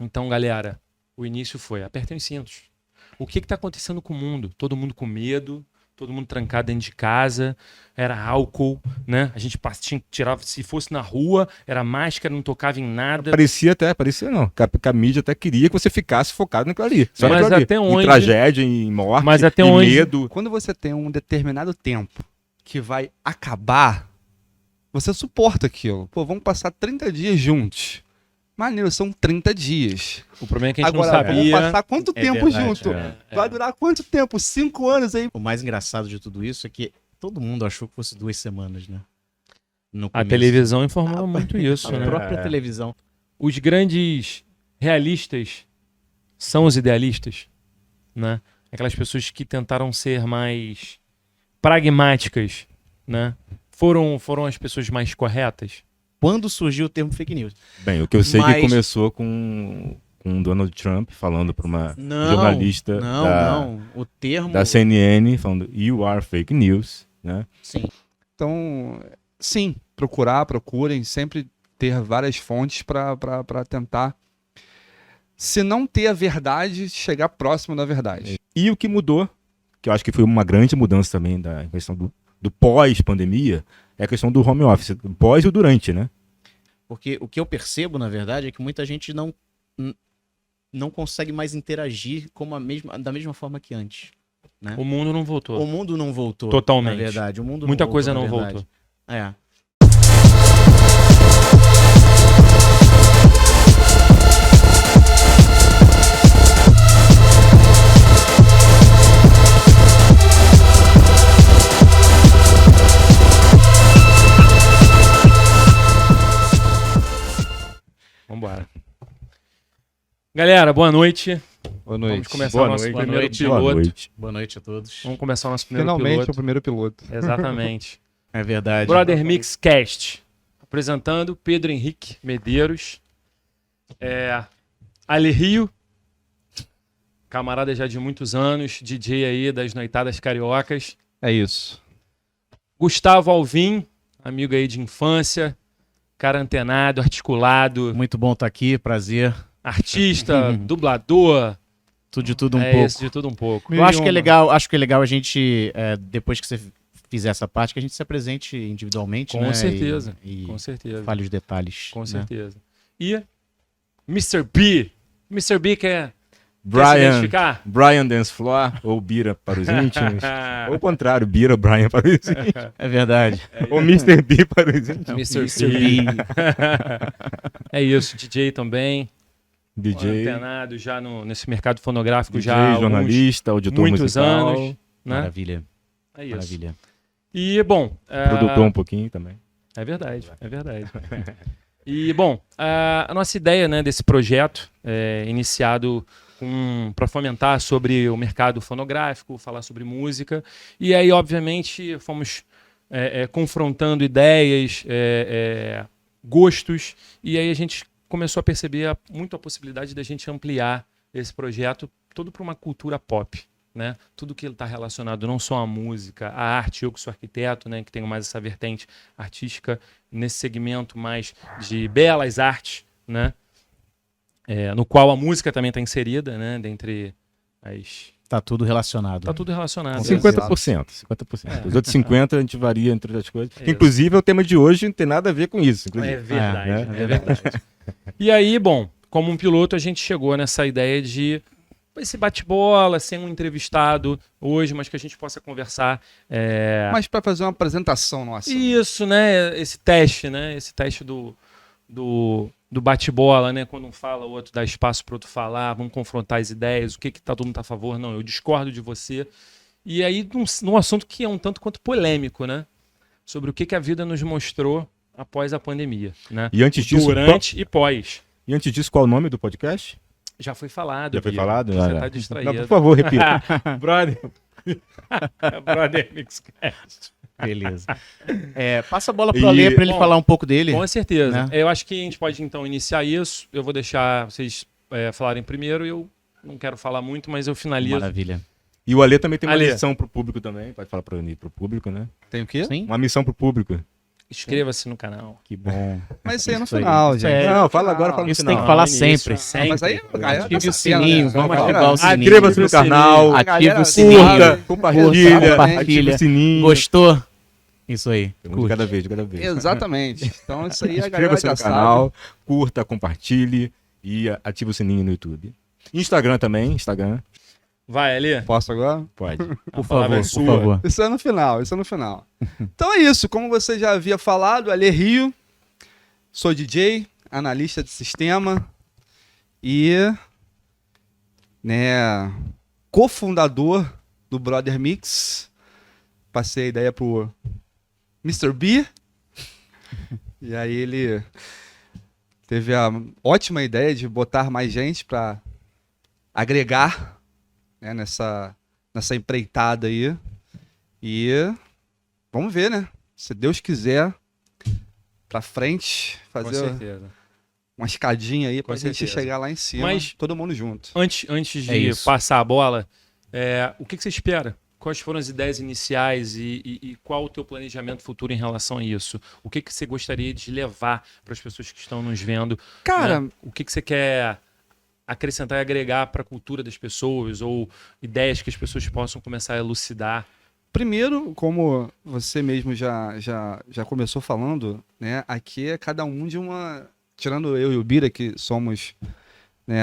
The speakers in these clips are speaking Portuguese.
Então, galera, o início foi: apertem os cintos. O que está acontecendo com o mundo? Todo mundo com medo, todo mundo trancado dentro de casa, era álcool, né? A gente tinha que tirar, se fosse na rua, era máscara, não tocava em nada. Parecia não, que a mídia até queria que você ficasse focado naquilo ali. Só Mas naquilo ali. até onde... Em tragédia, em morte, mas até em onde... medo. Quando você tem um determinado tempo que vai acabar, você suporta aquilo. Pô, vamos passar 30 dias juntos. Maneiro, são 30 dias. O problema é que a gente Agora, não sabia. vamos passar quanto tempo verdade, junto? é. Vai durar quanto tempo? 5 anos aí. O mais engraçado de tudo isso é que todo mundo achou que fosse 2 semanas, né? No A começo. televisão informou muito isso, A né? própria televisão. Os grandes realistas são os idealistas, né? Aquelas pessoas que tentaram ser mais pragmáticas, né? Foram as pessoas mais corretas. Quando surgiu o termo fake news? Bem, o que eu sei Mas- que começou com Donald Trump falando para uma Não, jornalista não. O termo... da CNN, falando "You are fake news", né? Sim. Então, sim, procurem sempre ter várias fontes para tentar, se não ter a verdade, chegar próximo da verdade. E o que mudou, que eu acho que foi uma grande mudança também da questão do pós-pandemia, é a questão do home office, do pós e o durante, né? Porque o que eu percebo, na verdade, é que muita gente não consegue mais interagir da mesma forma que antes. Né? O mundo não voltou. O mundo não voltou. Totalmente. Na verdade, o mundo Muita não coisa voltou, não na verdade. É. Vambora. Galera, boa noite. Boa noite. Vamos começar Boa o nosso noite. primeiro Boa noite. piloto. Boa noite. Boa noite a todos. Vamos começar o nosso primeiro Finalmente piloto. o primeiro piloto. Exatamente. É verdade. Brother Mix Cast. Apresentando Pedro Henrique Medeiros. Ali Rio. Camarada já de muitos anos. DJ aí das noitadas cariocas. É isso. Gustavo Alvim. Amigo aí de infância. Cara antenado, articulado. Muito bom estar aqui, prazer. Artista, dublador. Tudo de tudo um é pouco. esse de tudo um pouco. Eu acho que é legal a gente, depois que você fizer essa parte, que a gente se apresente individualmente, Com né? certeza. E Com certeza. fale os detalhes. Com né? certeza. E Mr. B. Mr. B quer se Brian, identificar? Brian Dance Floor, ou Bira para os íntimos. Ou o contrário, Bira, Brian para os íntimos. É verdade. Ou Mr. B para os íntimos. Mr. B. É isso, DJ também. DJ, Antenado já nesse mercado fonográfico DJ, já há jornalista, auditor muitos musical, anos. Né? Maravilha. É isso. Maravilha. E, bom... produtor um pouquinho também. É verdade, é verdade. E, bom, a nossa ideia, né, desse projeto iniciado para fomentar sobre o mercado fonográfico, falar sobre música, e aí, obviamente, fomos confrontando ideias, gostos, e aí a gente começou a perceber muito a possibilidade da gente ampliar esse projeto todo para uma cultura pop. Né? Tudo que está relacionado não só à música, à arte. Eu que sou arquiteto, né, que tenho mais essa vertente artística nesse segmento mais de belas artes, né, no qual a música também está inserida, né, dentre as... Tá tudo relacionado. Tá tudo relacionado. 50%. 50%. Os outros 50% a gente varia entre outras coisas. É isso. Inclusive, o tema de hoje não tem nada a ver com isso. Inclusive. É verdade, É, é verdade. E aí, bom, como um piloto, a gente chegou nessa ideia de esse bate-bola, sem um entrevistado hoje, mas que a gente possa conversar. Mas para fazer uma apresentação nossa. Isso, né? Esse teste, né? Esse teste do bate-bola, né? Quando um fala, o outro dá espaço para o outro falar, vamos confrontar as ideias, o que todo mundo está a favor, não, eu discordo de você. E aí, num assunto que é um tanto quanto polêmico, né? Sobre o que a vida nos mostrou após a pandemia, né? E antes disso, Durante e pós. qual o nome do podcast? Já foi falado. Já foi Bia. falado? Você Ah, tá distraído. Não, por favor, repita. Brother. Brother Mixcast. Beleza. Passa a bola pro Alê para ele bom, falar um pouco dele. Com certeza. Né? Eu acho que a gente pode, então, iniciar isso. Eu vou deixar vocês falarem primeiro. Eu não quero falar muito, mas eu finalizo. Maravilha. E o Alê também tem uma Alê. missão pro público também. Pode falar pro público, né? Tem o quê? Sim? Uma missão pro público. Inscreva-se no canal. Que bom. Mas isso aí é no Isso aí. final, Isso gente. é- Não, fala agora, fala no Isso final. tem que falar No início, sempre. sempre. Mas aí a galera Ative tá o sabendo, sininho, né? vamos A galera- ativar o sininho. Inscreva-se no canal, Ativa o Curta, sininho. compartilha, Compartilha. ativa o sininho. Gostou? Isso aí. De Curte. cada vez, de cada vez. Exatamente. Então isso aí a galera Inscreva-se já no sabe. canal, curta, compartilhe e ative o sininho no YouTube. Instagram também, Instagram, Vai, Ali. Posso agora? pode. Por palavra favor, é por sua. favor. Isso é no final, isso é no final. Então é isso, como você já havia falado, Ale Rio, sou DJ, analista de sistema e né, cofundador do Brother Mix. Passei a ideia pro Mr. B. E aí ele teve a ótima ideia de botar mais gente para agregar, né, nessa empreitada aí. E vamos ver, né? Se Deus quiser, pra frente, Com fazer certeza. uma escadinha aí pra Com gente certeza. chegar lá em cima, Mas- todo mundo junto. Antes É de isso. passar a bola, o que você espera? Quais foram as ideias iniciais e qual o teu planejamento futuro em relação a isso? O que você gostaria de levar para as pessoas que estão nos vendo? Cara, Né? O que você quer acrescentar e agregar para a cultura das pessoas ou ideias que as pessoas possam começar a elucidar? primeiro, como você mesmo já começou falando, né? Aqui é cada um de uma... Tirando eu e o Bira, que somos, né,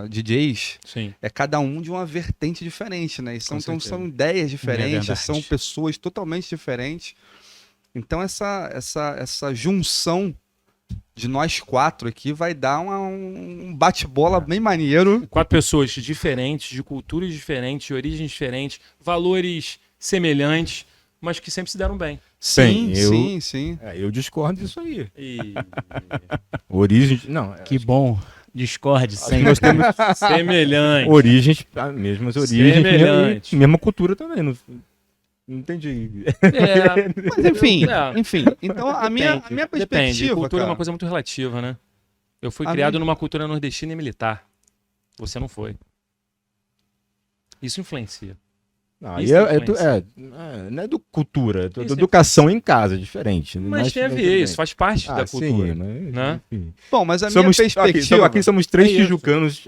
DJs, Sim. é cada um de uma vertente diferente, né? E Com então certeza. são ideias diferentes, verdade. são pessoas totalmente diferentes. Então essa junção de nós quatro aqui vai dar um bate-bola bem maneiro. 4 pessoas diferentes, de culturas diferentes, de origens diferentes, valores semelhantes, mas que sempre se deram bem. Sim, eu- sim, sim. Eu discordo disso aí. E Origem. Não, Que bom. Discorde acho que sempre. nós temos semelhante. origens, mesmas origens, Semelhante. e mesma cultura também. Não entendi. Mas enfim, É. enfim. Então a minha Depende. perspectiva, Cultura é cara, uma coisa muito relativa, né? Eu fui A criado minha- numa cultura nordestina e militar. Você não foi. Isso influencia. Não, Isso aí influencia. não é do cultura, é Isso educação em casa, é diferente. Mas tem a ver, isso faz parte da cultura. Sim, mas, né? enfim. Bom, mas a Somos, minha perspectiva... aqui somos três É isso. tijucanos.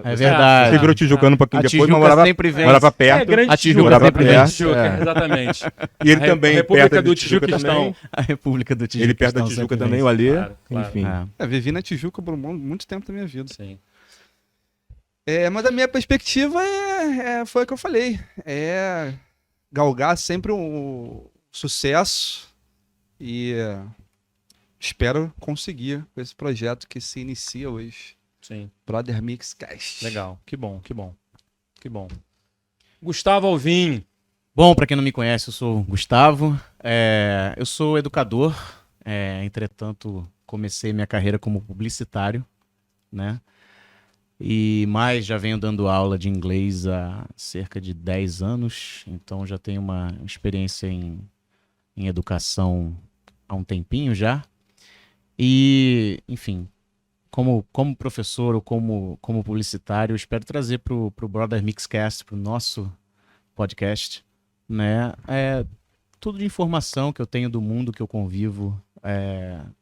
É verdade. Você virou tijucano um pouquinho A depois, mas Tijuca sempre vem. morava perto. Grande A Tijuca Tijuca, sempre Grande perto, Tijuca, é. exatamente. E ele A também, República perto do de Tijuca Tijuquistão. também. A República do Tijuca. Ele perto da estão Tijuca sempre também, vem. o Alê. Claro, claro. Enfim. Vivi na Tijuca por muito tempo da minha vida. Sim. Mas a minha perspectiva foi o que eu falei. É galgar sempre um sucesso e espero conseguir com esse projeto que se inicia hoje. Sim. Brother Mix Cast. Legal. Que bom, que bom. Que bom. Gustavo Alvim. Bom, para quem não me conhece, eu sou o Gustavo. Eu sou educador. Entretanto, comecei minha carreira como publicitário, né? Mas já venho dando aula de inglês há cerca de 10 anos, então já tenho uma experiência em educação há um tempinho já. E, enfim, como professor ou como publicitário, eu espero trazer para o Brother Mixcast, para o nosso podcast, né? Tudo de informação que eu tenho do mundo que eu convivo,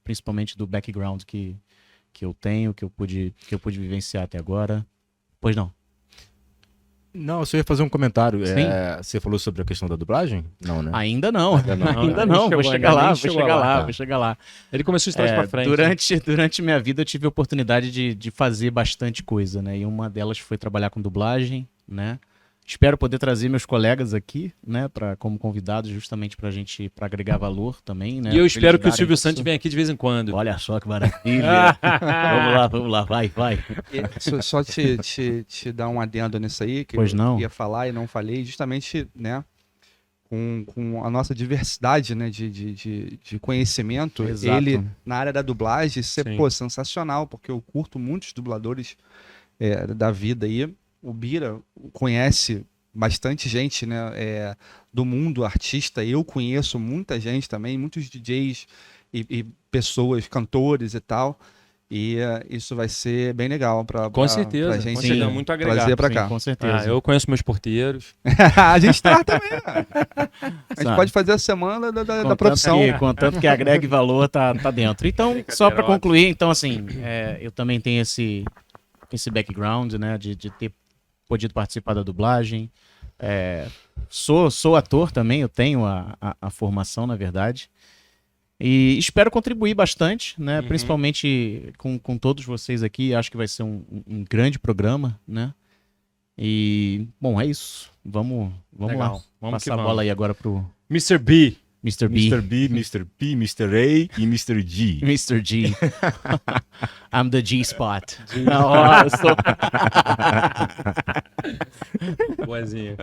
principalmente do background que eu tenho, que eu pude vivenciar até agora. Pois não. Não, eu só ia fazer um comentário. Sim. Você falou sobre a questão da dublagem? Não, né? Ainda não. Ainda não. Ainda Nem não. chegou, Vou chegar ainda lá, nem vou chegou chegar lá, lá, tá. vou chegar lá. Ele começou de trás pra frente. Durante minha vida eu tive a oportunidade de fazer bastante coisa, né? E uma delas foi trabalhar com dublagem, né? Espero poder trazer meus colegas aqui, né, como convidados, justamente para agregar valor também, né? E eu pra espero eles que o darem Silvio isso. Santos venha aqui de vez em quando. Olha só que maravilha. Vamos lá, vai. Só te dar um adendo nisso aí, que Pois eu não. ia falar e não falei, justamente, né, com a nossa diversidade, né, de conhecimento. Exato. Ele, na área da dublagem, isso Sim. é, sensacional, porque eu curto muitos dubladores da vida aí. O Bira conhece bastante gente, né, do mundo artista. Eu conheço muita gente também, muitos DJs e pessoas, cantores e tal. E isso vai ser bem legal Com certeza, pra com gente certeza, muito a agregar. trazer pra Sim, cá. com certeza. Eu conheço meus porteiros. A gente tá também, né? A gente pode fazer a semana da profissão. Contanto que agregue valor, tá dentro. Então, só para Brincadeira, concluir, então assim, eu também tenho esse background, né, de ter podido participar da dublagem. Sou ator também, eu tenho a formação, na verdade. E espero contribuir bastante, né? Uhum. Principalmente com todos vocês aqui. Acho que vai ser um grande programa, né? E, bom, é isso. Vamos Legal. lá. Vamos que Passar a vamos. bola aí agora pro Mr. B. Mr. B. Mr. B, Mr. P, Mr. A e Mr. G. Mr. G. I'm the G-spot. Ó, eu sou... Boazinha.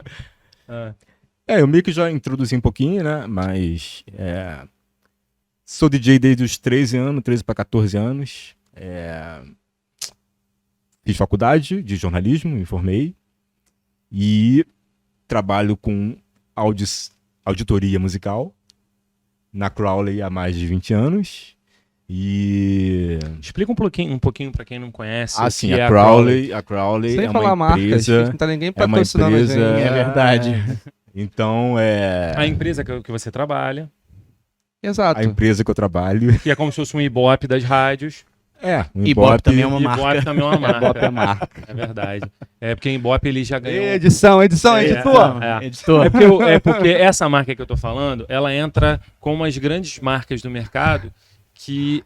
Ah, Eu meio que já introduzi um pouquinho, né? Mas sou DJ desde os 13 anos, 13 para 14 anos. Fiz faculdade de jornalismo, me formei. E trabalho com auditoria musical na Crowley há mais de 20 anos. E explica um pouquinho para quem não conhece. o sim, que é a Crowley Sem é falar uma marcas, empresa, não tá ninguém é uma patrocinando a empresa- gente. É verdade. então A empresa que você trabalha, Exato. a empresa que eu trabalho que é como se fosse um Ibope das rádios. um Ibope também é uma Ibope marca. também é uma marca. Ibope é marca. É verdade. Porque Ibope ele já ganhou. Edição, editor. Editor. Porque essa marca que eu tô falando, ela entra como as grandes marcas do mercado que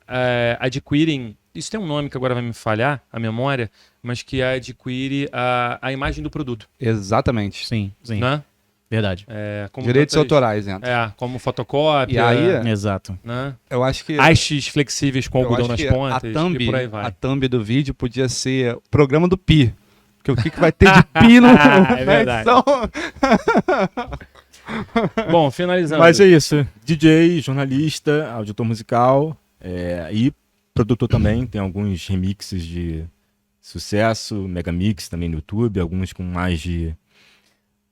adquirem. Isso tem um nome que agora vai me falhar a memória, mas que adquire a imagem do produto, Exatamente. Sim. né? Verdade. Como Direitos tantas- autorais, entra. como fotocópia, E aí, Exato. né? eu acho que... Hastes flexíveis com eu algodão acho nas que pontas e por aí a vai. thumb do vídeo podia ser o programa do Pi. Porque o que vai ter de Pi no, É na verdade. edição? Bom, finalizando. Mas é isso. DJ, jornalista, auditor musical e produtor também. Tem alguns remixes de sucesso, megamix também no YouTube, alguns com mais de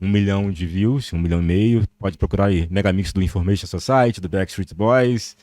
1 milhão de views, 1,5 milhão. Pode procurar aí. Megamix do Information Society, do Backstreet Boys,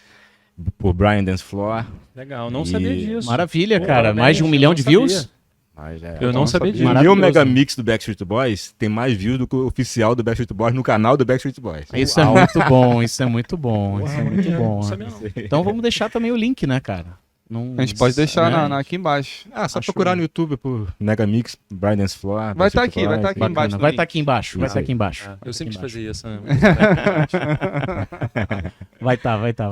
por Brian Dance Floor. Legal, não E- sabia disso. Maravilha, Pô, cara. parabéns, Mais de 1 eu milhão não de sabia. views? Mas Eu não sabia disso. O meu Maravilhoso. Megamix do Backstreet Boys tem mais views do que o oficial do Backstreet Boys no canal do Backstreet Boys. Isso é muito bom, isso é muito bom, isso é muito bom. Não sabia não. Então vamos deixar também o link, né, cara? Não- A gente pode deixar né? aqui embaixo. Só Acho- procurar no YouTube por Megamix, Brian Dance Floor. Vai Backstreet tá aqui, Boys, vai tá aqui bacana. embaixo. Vai estar aqui embaixo, vai Isso estar aí. aqui embaixo. Eu sempre fazia isso, né? Vai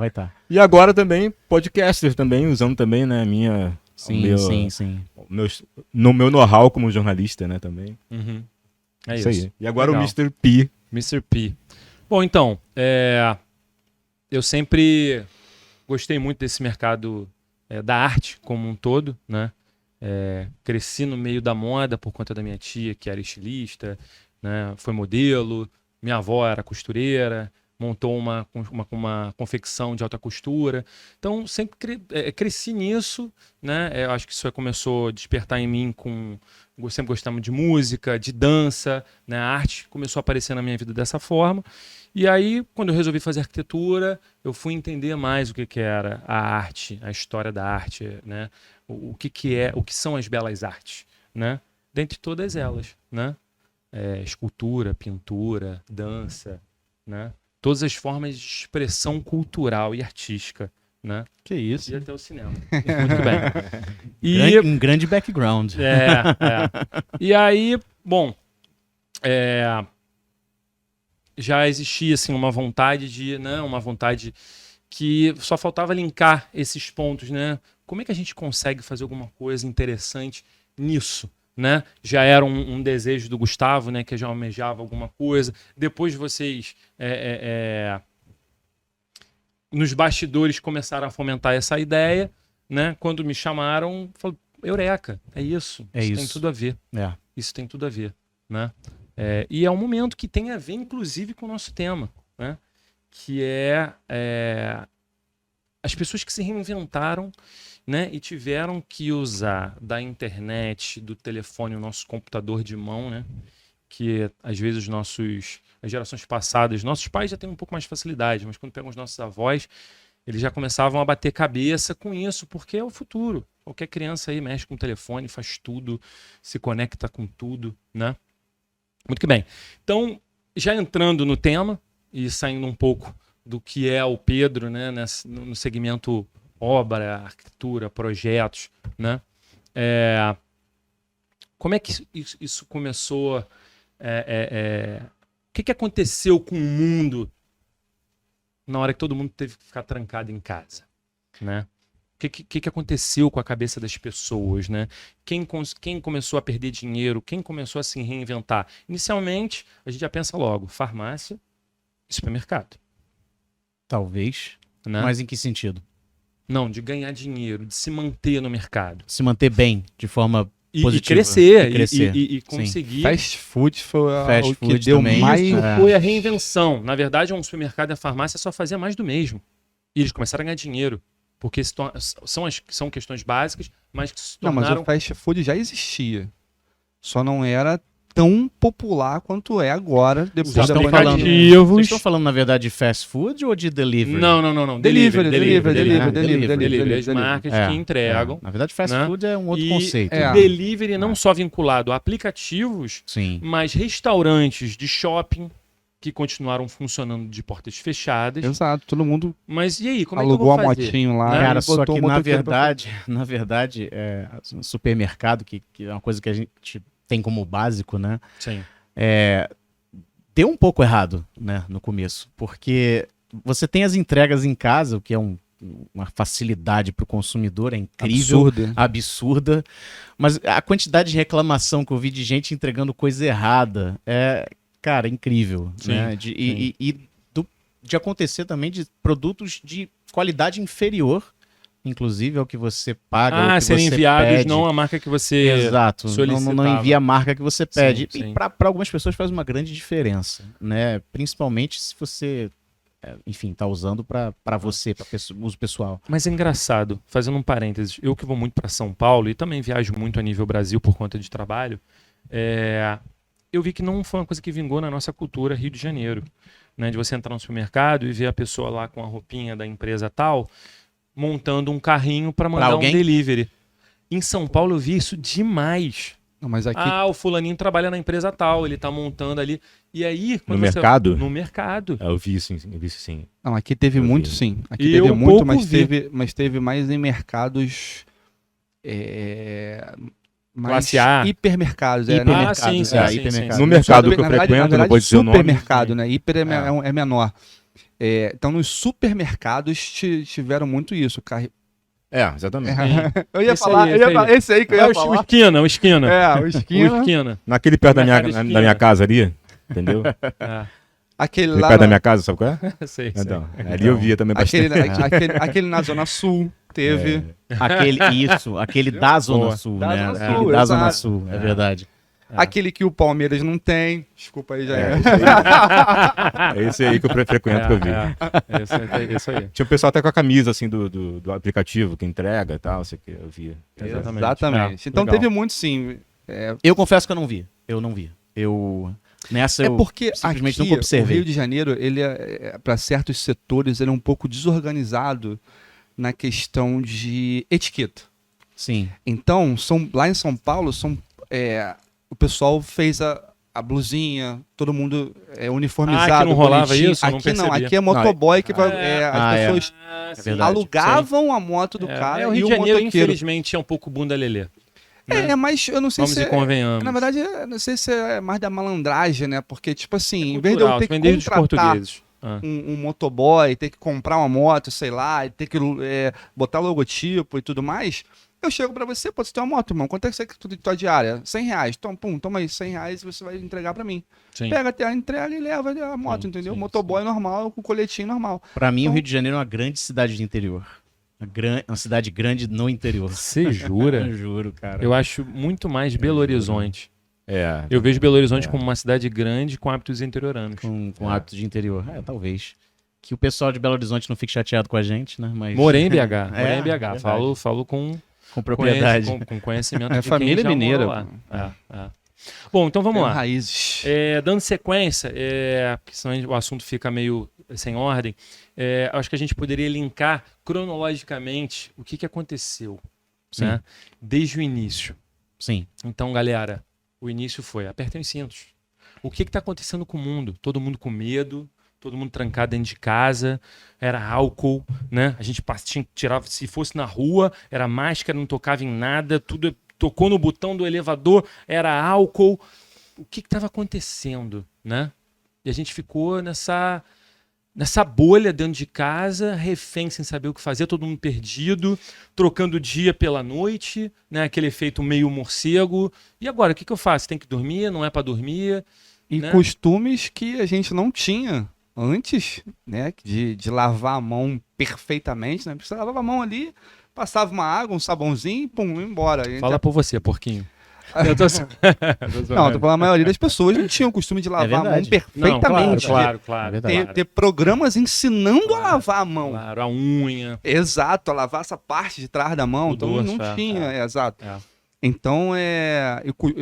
estar. E agora também, podcaster também, usando também, né, Sim. no meu know-how como jornalista, né, também. Uhum. É Isso isso. aí. E agora Legal. o Mr. P. Mr. P. Bom, então, eu sempre gostei muito desse mercado da arte como um todo, né? Cresci no meio da moda por conta da minha tia, que era estilista, né? Foi modelo, minha avó era costureira, montou uma confecção de alta costura. Então, sempre cresci nisso, né? Eu acho que isso começou a despertar em mim sempre gostamos de música, de dança, né? A arte começou a aparecer na minha vida dessa forma. E aí, quando eu resolvi fazer arquitetura, eu fui entender mais o que era a arte, a história da arte, né? O que são as belas artes, né? Dentre todas elas, né? Escultura, pintura, dança, né? Todas as formas de expressão cultural e artística, né? Que isso. E até o cinema. Muito bem. E Um grande background. E aí, bom, já existia assim uma vontade que só faltava linkar esses pontos, né? Como é que a gente consegue fazer alguma coisa interessante nisso, né? Já era um desejo do Gustavo, né? Que já almejava alguma coisa. Depois vocês nos bastidores começaram a fomentar essa ideia, né? Quando me chamaram, falei, Eureka, é isso. É isso. Tem tudo a ver. É. Isso tem tudo a ver, né? E é um momento que tem a ver, inclusive, com o nosso tema, né? Que as pessoas que se reinventaram, né? E tiveram que usar da internet, do telefone, o nosso computador de mão, né? Que às vezes as gerações passadas, nossos pais já têm um pouco mais de facilidade, mas quando pegam os nossos avós, eles já começavam a bater cabeça com isso, porque é o futuro, Qualquer criança aí mexe com o telefone, faz tudo, se conecta com tudo, né? Muito que bem. Então, já entrando no tema e saindo um pouco do que é o Pedro, né, no segmento obra, arquitetura, projetos, né? Como é que isso começou? O que aconteceu com o mundo na hora que todo mundo teve que ficar trancado em casa, né? O que aconteceu com a cabeça das pessoas, né? Quem começou a perder dinheiro? Quem começou a se reinventar? Inicialmente, a gente já pensa logo, farmácia e supermercado. Talvez. Né? Mas em que sentido? Não, de ganhar dinheiro, de se manter no mercado. Se manter bem, de forma E positiva. crescer. E Sim. conseguir. Fast food foi Fast o que food deu também. mais... Isso É. foi a reinvenção. Na verdade, um supermercado e a farmácia só fazia mais do mesmo. E eles começaram a ganhar dinheiro. Porque são questões básicas, mas que se Não, mas tornaram... o fast food já existia. Só não era tão popular quanto é agora, depois Vocês da estão pandemia. falando, aplicativos. vocês estão falando, na verdade, de fast food ou de delivery? Não. Delivery. Delivery. As marcas É, que entregam. Na verdade, fast né? food é um outro E conceito. É. o delivery não só vinculado a aplicativos, Sim. mas restaurantes de shopping que continuaram funcionando de portas fechadas. Exato, todo mundo Mas e aí, como alugou é que eu a vou fazer? motinho lá Né? Cara, e só botou que o na motoqueiro pra verdade, supermercado, que é uma coisa que a gente tem como básico, né? Sim. Deu um pouco errado, né, no começo. Porque você tem as entregas em casa, o que é uma facilidade para o consumidor, é incrível. Absurdo. Absurda, mas a quantidade de reclamação que eu vi de gente entregando coisa errada é, cara, incrível. Sim, Né? De acontecer também de produtos de qualidade inferior, inclusive ao que você paga, ao que serem você enviados, pede. não a marca que você Exato, não solicitava. envia a marca que você pede. Sim. E para algumas pessoas faz uma grande diferença, né? Principalmente se você, enfim, tá usando para você, para uso pessoal. Mas é engraçado, fazendo um parênteses, eu que vou muito para São Paulo e também viajo muito a nível Brasil por conta de trabalho, eu vi que não foi uma coisa que vingou na nossa cultura Rio de Janeiro, né? De você entrar no supermercado e ver a pessoa lá com a roupinha da empresa tal, montando um carrinho para mandar um alguém? delivery. Em São Paulo eu vi isso demais. Não, mas aqui O fulaninho trabalha na empresa tal, ele tá montando ali. E aí... quando No você- mercado? No mercado. Eu vi isso sim. Não, aqui teve Eu muito, vi. sim. Aqui E teve eu muito, pouco mas vi. teve mais em mercados. Mais Classe A. hipermercados. Hipermercados, sim, hipermercados. No mercado que eu Na verdade, frequento, não vou dizer o nome. supermercado, né? Hiper É. é menor. Então, nos supermercados tiveram muito isso. Exatamente. Eu ia Esse falar, aí, esse aí. esse aí que eu ia O falar. esquina, o esquina. O O esquina. esquina. Naquele perto da Mercado minha, esquina. da minha casa ali, entendeu? Aquele Ali lá. perto da minha casa, sabe qual é? Sei. Então, ali eu via também Aquele, bastante. aquele na Zona Sul teve. Aquele da Zona Boa. Sul, Da né? Zona Aquele Sul, da exato. Zona Sul, é verdade. Aquele que o Palmeiras não tem. Desculpa aí, já é. É esse aí que eu frequento que eu vi. Isso aí. Tinha o pessoal até com a camisa assim do aplicativo que entrega e tal, sei que eu via. Exatamente. Então legal. teve muito, sim. Eu confesso que eu não vi. Nessa eu Porque simplesmente aqui, nunca observei. o Rio de Janeiro, ele para certos setores, ele é um pouco desorganizado na questão de etiqueta. Sim. Então, lá em São Paulo, o pessoal fez a blusinha, todo mundo uniformizado. Aqui não rolava bonitinho. isso? Eu não Aqui não, percebi. aqui é motoboy que as pessoas verdade. alugavam a moto do cara o Rio e de o Janeiro, motoqueiro. infelizmente, é um pouco bunda lelê. Mas eu não sei Vamos se e convenhamos. na verdade, eu não sei se é mais da malandragem, né? Porque, tipo assim, em vez de eu Cultural, ter que vender dos contratar portugueses. um motoboy, ter que comprar uma moto, sei lá, e ter que botar logotipo e tudo mais, eu chego pra você, pô, você tem uma moto, irmão, quanto é que você quer tua diária? R$100. Então, toma aí, R$100 e você vai entregar pra mim. Sim. Pega até a entrega e leva a moto, Sim, entendeu? sim, Motoboy normal, com coletinho normal. Pra mim, o Então- Rio de Janeiro é uma grande cidade de interior. Uma cidade grande no interior. Você jura? Eu juro, cara. Eu acho muito mais Belo Horizonte. É. Eu vejo Belo Horizonte como uma cidade grande com hábitos interioranos. Com hábitos de interior. Talvez. Que o pessoal de Belo Horizonte não fique chateado com a gente, né? Mas Morei em BH. verdade. Falo com propriedade. com conhecimento É de família quem já mineira, morou lá. Bom, então vamos Tem lá. raízes. Dando sequência, porque senão o assunto fica meio sem ordem, acho que a gente poderia linkar cronologicamente o que aconteceu, Sim. né? Desde o início. Sim. Então, galera, o início foi: apertem os cintos. O que está acontecendo com o mundo? Todo mundo com medo, todo mundo trancado dentro de casa, era álcool, né? A gente tinha que tirar, se fosse na rua, era máscara, não tocava em nada, tudo tocou no botão do elevador, era álcool. O que estava acontecendo, né? E a gente ficou nessa bolha dentro de casa, refém sem saber o que fazer, todo mundo perdido, trocando o dia pela noite, né? Aquele efeito meio morcego. E agora, o que eu faço? Tem que dormir? Não é para dormir? E né? costumes que a gente não tinha antes, né? De lavar a mão perfeitamente, né? Você lavava a mão ali, passava uma água, um sabãozinho e pum, ia embora. Fala por você, porquinho. Eu tô... Não, tô falando, a maioria das pessoas não tinha o costume de lavar a mão verdade. perfeitamente. Claro. É verdade. Ter programas ensinando a lavar a mão. Claro, a unha. Exato, a lavar essa parte de trás da mão. O Então dorso, não tinha, exato. É. Então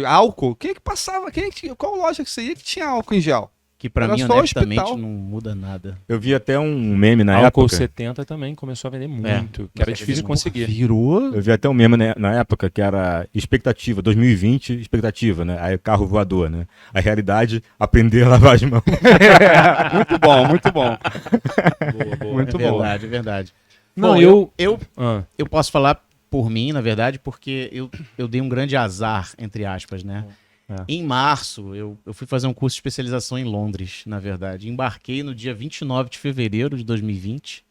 álcool. Quem é que passava? Qual loja que você ia que tinha álcool em gel? Que pra Era mim, só honestamente, hospital. não muda nada. Eu vi até um meme na Álcool época. 70 também começou a vender muito, que era mas difícil de é conseguir. Virou. Eu vi até um meme na época que era expectativa, 2020, expectativa, né? Aí carro voador, né? A realidade, aprender a lavar as mãos. Muito bom, muito bom. Boa. Muito É bom. verdade, é verdade. Não, Bom, eu... eu posso falar por mim, na verdade, porque eu dei um grande azar, entre aspas, né? Em março, eu fui fazer um curso de especialização em Londres, na verdade. Embarquei no dia 29 de fevereiro de 2020.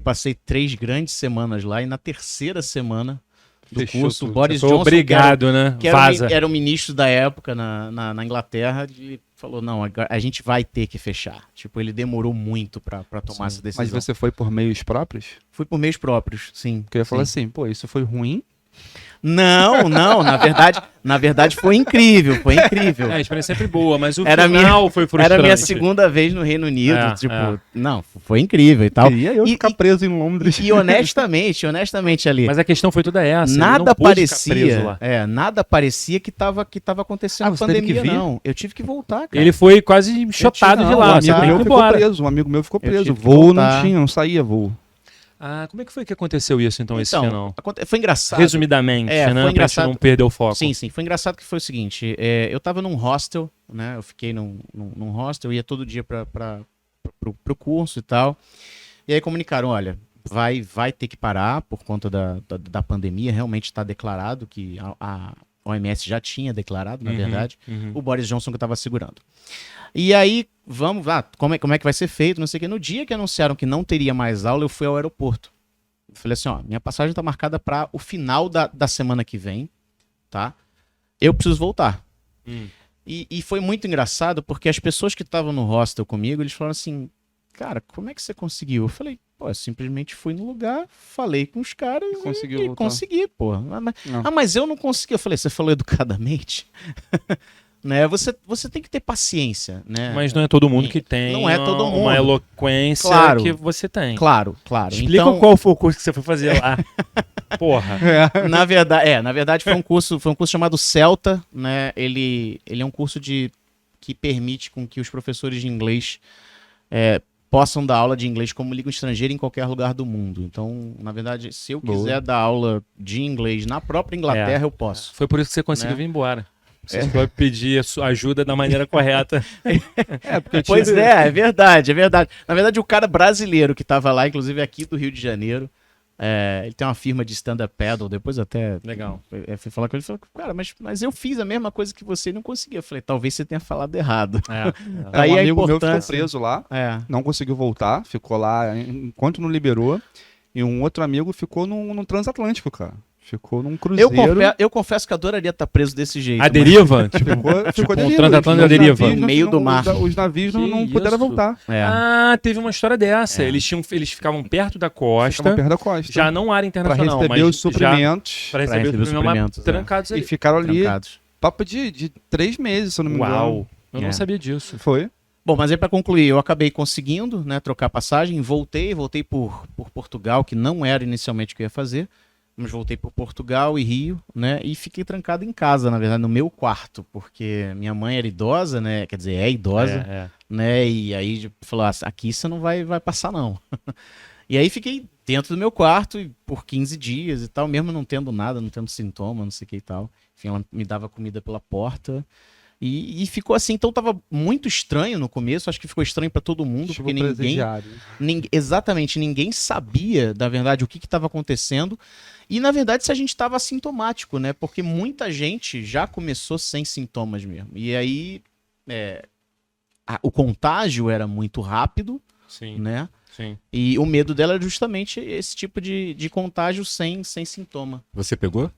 Passei 3 grandes semanas lá e na terceira semana do Fechou curso, o tudo. Boris Sou Johnson, obrigado, né? que era, Vaza. era o ministro da época na Inglaterra, ele falou, não, a gente vai ter que fechar. Tipo, ele demorou muito pra tomar essa decisão. Mas você foi por meios próprios? Fui por meios próprios, sim. Porque eu ia falar sim. assim, pô, isso foi ruim. Não, na verdade foi incrível, foi incrível. É, a experiência é sempre boa, mas o Era final foi frustrante. Era a minha segunda vez no Reino Unido, É. não, foi incrível e tal. Queria eu ficar preso em Londres. E honestamente ali, Mas a questão foi toda essa. ele não nada pôde ficar preso parecia, lá. nada parecia que tava acontecendo Ah, a você teve que pandemia, vir? não. Eu tive que voltar, cara. Ele foi quase chotado de Um lá. amigo Você tem meu que ir ficou embora. preso. Um amigo meu ficou Eu preso. tive que Voo voltar. não tinha, não saía voo. Ah, como é que foi que aconteceu isso, então, esse final? Foi engraçado. Resumidamente, É, né? foi Pra gente engraçado. não perder o foco. Sim, foi engraçado que foi o seguinte, eu tava num hostel, né, eu fiquei num hostel, ia todo dia pro curso e tal, e aí comunicaram, olha, vai ter que parar por conta da pandemia, realmente está declarado que a OMS já tinha declarado, na verdade, o Boris Johnson que estava segurando. E aí, vamos lá, como é que vai ser feito, não sei o que. No dia que anunciaram que não teria mais aula, eu fui ao aeroporto. Eu falei assim, ó, minha passagem tá marcada para o final da semana que vem, tá? Eu preciso voltar. E foi muito engraçado, porque as pessoas que estavam no hostel comigo, eles falaram assim, cara, como é que você conseguiu? Eu falei, pô, eu simplesmente fui no lugar, falei com os caras conseguiu e voltar. consegui, pô. Não. Mas eu não consegui. Eu falei, você falou educadamente? Né? Você tem que ter paciência, né? Mas não é todo mundo que tem Não é todo mundo. uma eloquência Claro. que você tem. Claro. Explica Então, qual foi o curso que você foi fazer lá. Porra. na verdade foi um curso chamado Celta, né? Ele é um curso que permite com que os professores de inglês possam dar aula de inglês como língua estrangeira em qualquer lugar do mundo. Então, na verdade, se eu quiser dar aula de inglês na própria Inglaterra, eu posso. Foi por isso que você conseguiu Né? vir embora. Você foi pedir a sua ajuda da maneira correta. Porque Pois é verdade. Na verdade, o cara brasileiro que tava lá, inclusive aqui do Rio de Janeiro, ele tem uma firma de stand-up paddle, depois até Legal. fui falar com ele e falou, cara, mas eu fiz a mesma coisa que você e não consegui. Eu falei, talvez você tenha falado errado. Aí um a amigo meu ficou importância- preso lá, É. não conseguiu voltar, ficou lá enquanto não liberou. E um outro amigo ficou no transatlântico, cara. Ficou num cruzeiro. Eu confesso que adoraria estar preso desse jeito. A mas- deriva? Tipo, Ficou um deriva. transatlântico Os à deriva. navios No meio do mar. Os navios Que não puderam isso? voltar. É. Ah, teve uma história dessa. Eles ficavam perto da costa, Ficavam perto da costa. já não área Pra internacional, receber mas os suprimentos. para receber os receber os suprimentos, suprimentos, trancados E ali. ficaram ali, Trancados. papo de 3 meses, se eu não me engano. Uau, eu não É. sabia disso. Foi. Bom, mas aí para concluir, eu acabei conseguindo, né, trocar passagem, voltei por Portugal, que não era inicialmente o que eu ia fazer, mas voltei por Portugal e Rio, né, e fiquei trancado em casa, na verdade, no meu quarto, porque minha mãe era idosa, né, quer dizer, é idosa, É. né, e aí falou, aqui você não vai passar não. E aí fiquei dentro do meu quarto por 15 dias e tal, mesmo não tendo nada, não tendo sintoma, não sei o que e tal. Enfim, ela me dava comida pela porta. E ficou assim, então tava muito estranho no começo, acho que ficou estranho pra todo mundo, Tipo porque presidiário. exatamente, ninguém sabia, na verdade, o que estava acontecendo. E, na verdade, se a gente estava assintomático, né? Porque muita gente já começou sem sintomas mesmo. E aí, o contágio era muito rápido, Sim, né? sim. E o medo dela era justamente esse tipo de contágio sem sintoma. Você pegou?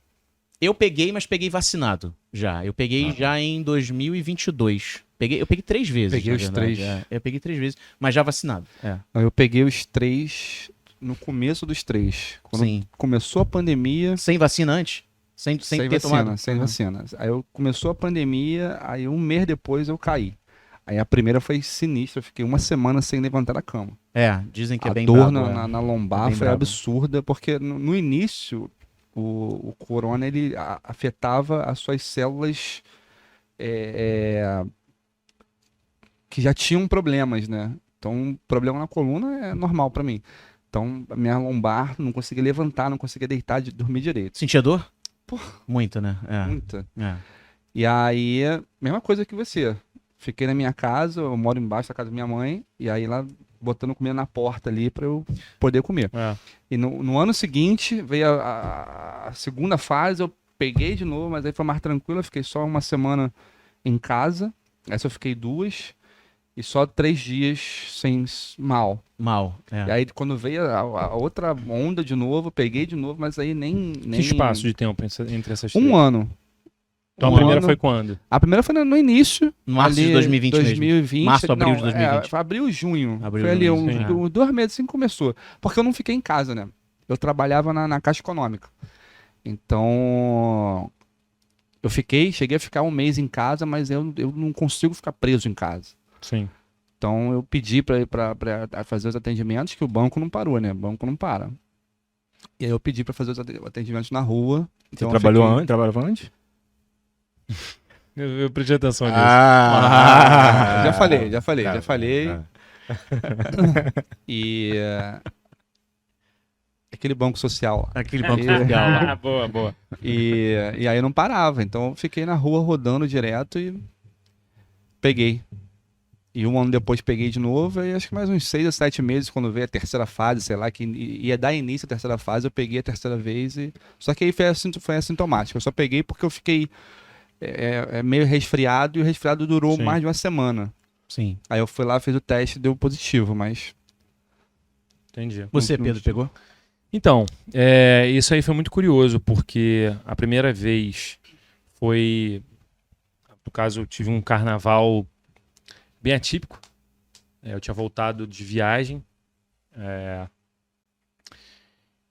Eu peguei, mas peguei vacinado já. Eu peguei já em 2022. Eu peguei 3 vezes, Peguei na os verdade. 3. Eu peguei 3 vezes, mas já vacinado. Eu peguei os 3 no começo dos 3. Quando Sim. começou a pandemia. Sem vacina antes? Sem ter vacina, tomado? sem Aham. vacina. Aí começou a pandemia, aí um mês depois eu caí. Aí a primeira foi sinistra, eu fiquei uma semana sem levantar da cama. Dizem que é A bem dor brabo, na É lombar bem foi brabo. absurda, porque no início o corona ele afetava as suas células que já tinham problemas, né? Então, problema na coluna é normal pra mim. Então, a minha lombar não conseguia levantar, não conseguia deitar, dormir direito. Sentia dor? Porra. Muita, né? Muita. É. E aí, mesma coisa que você. Fiquei na minha casa, eu moro embaixo da casa da minha mãe, e aí lá botando comida na porta ali pra eu poder comer. É. E no ano seguinte veio a segunda fase, eu peguei de novo, mas aí foi mais tranquilo, eu fiquei só uma semana em casa, essa eu fiquei 2, e só 3 dias sem mal. Mal. E aí quando veio a outra onda de novo, eu peguei de novo, mas aí nem... Que espaço de tempo entre essas Um três? ano. Então Um a primeira ano. foi quando? A primeira foi no início. Março de ali, 2020 mesmo. 2020. Março, abril não, de 2020. Abril, junho. Abril, foi ali junho, uns sim. 2 meses assim que começou. Porque eu não fiquei em casa, né? Eu trabalhava na Caixa Econômica. Então, cheguei a ficar um mês em casa, mas eu não consigo ficar preso em casa. Sim. Então, eu pedi para fazer os atendimentos, que o banco não parou, né? O banco não para. E aí eu pedi para fazer os atendimentos na rua. Você Então, eu trabalhou fiquei- antes? Trabalhava antes? Eu prestei atenção nisso. Já falei. Tá. E aquele banco social lá. Aquele banco E- social lá. Boa, boa. E aí eu não parava. Então eu fiquei na rua rodando direto e peguei. E um ano depois peguei de novo. E acho que mais uns 6 a 7 meses, quando veio a terceira fase, sei lá, que ia dar início à terceira fase, eu peguei a terceira vez. Só que aí foi assintomático. Eu só peguei porque eu fiquei meio resfriado e o resfriado durou Sim. mais de uma semana. Sim. Aí eu fui lá, fiz o teste e deu positivo, mas Entendi. Você, Não- Pedro, pegou? Então, isso aí foi muito curioso, porque a primeira vez foi... No caso, eu tive um carnaval bem atípico. Eu tinha voltado de viagem.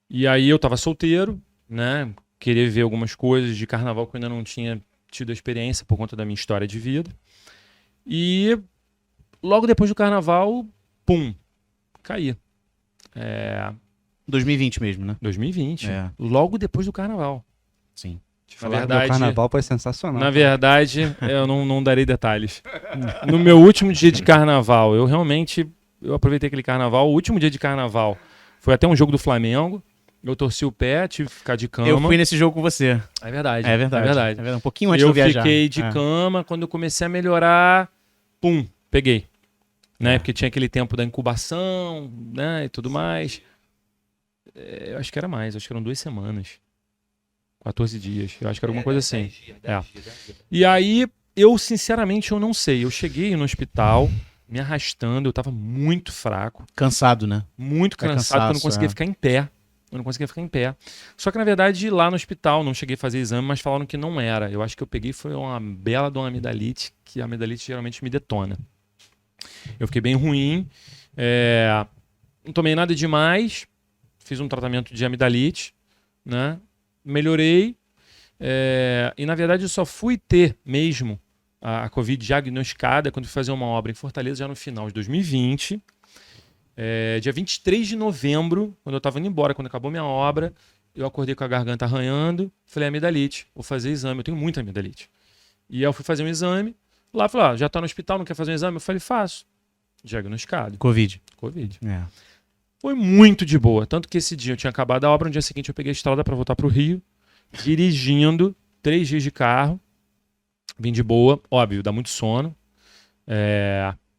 E aí eu tava solteiro, né? Queria ver algumas coisas de carnaval que eu ainda não tinha tido a experiência por conta da minha história de vida. E logo depois do carnaval, pum, caí. 2020 mesmo, né? 2020. É. Logo depois do carnaval. Sim. na verdade- verdade, o carnaval foi sensacional. Na verdade, eu não darei detalhes. No meu último dia de carnaval, eu aproveitei aquele carnaval. O último dia de carnaval foi até um jogo do Flamengo. Eu torci o pé, tive que ficar de cama. Eu fui nesse jogo com você. É verdade. É verdade. É verdade. Um pouquinho antes de Eu eu viajar. fiquei de É. cama. Quando eu comecei a melhorar, pum, peguei. Né? Porque tinha aquele tempo da incubação, né? E tudo mais. Eu acho que era mais. Acho que eram 2 semanas. 14 dias. Eu acho que era alguma coisa assim. E aí, sinceramente, eu não sei. Eu cheguei no hospital, me arrastando. Eu tava muito fraco. Cansado, né? Muito cansado, porque eu não cansaço, conseguia é. ficar em pé. Eu não conseguia ficar em pé. Só que, na verdade, lá no hospital, não cheguei a fazer exame, mas falaram que não era. Eu acho que eu peguei foi uma bela de uma amidalite, que a amidalite geralmente me detona. Eu fiquei bem ruim. Não tomei nada demais. Fiz um tratamento de amidalite, né? Melhorei. E, na verdade, eu só fui ter mesmo a Covid diagnosticada quando fui fazer uma obra em Fortaleza, já no final de 2020. Dia 23 de novembro, quando eu estava indo embora, quando acabou minha obra, eu acordei com a garganta arranhando, falei, amidalite, vou fazer exame, eu tenho muita amidalite. E aí eu fui fazer um exame, lá falou, já está no hospital, não quer fazer um exame? Eu falei, faço. Diagnosticado, Covid. Covid. É. Foi muito de boa. Tanto que esse dia eu tinha acabado a obra, no dia seguinte eu peguei a estrada para voltar pro Rio, dirigindo 3 dias de carro. Vim de boa, óbvio, dá muito sono.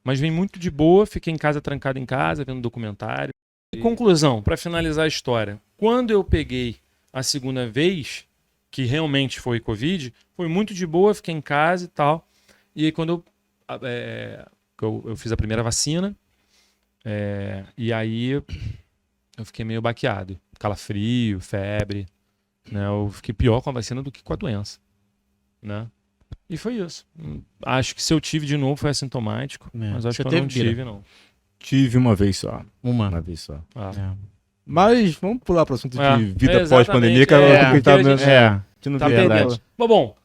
Mas vim muito de boa, fiquei em casa, trancado em casa, vendo documentário. E conclusão, para finalizar a história. Quando eu peguei a segunda vez, que realmente foi Covid, foi muito de boa, fiquei em casa e tal. E aí quando eu fiz a primeira vacina, e aí eu fiquei meio baqueado. Calafrio, febre, né? Eu fiquei pior com a vacina do que com a doença, né? E foi isso. Acho que se eu tive de novo foi assintomático, mas acho Você que eu teve, não Bira? tive, não. Tive uma vez só. Uma. Uma vez só. Ah. Mas vamos pular pro assunto É, de vida exatamente, pós-pandemia, que é o que a gente tá porque a vendo. gente- A gente não Tá vê perdendo. nada. Bom,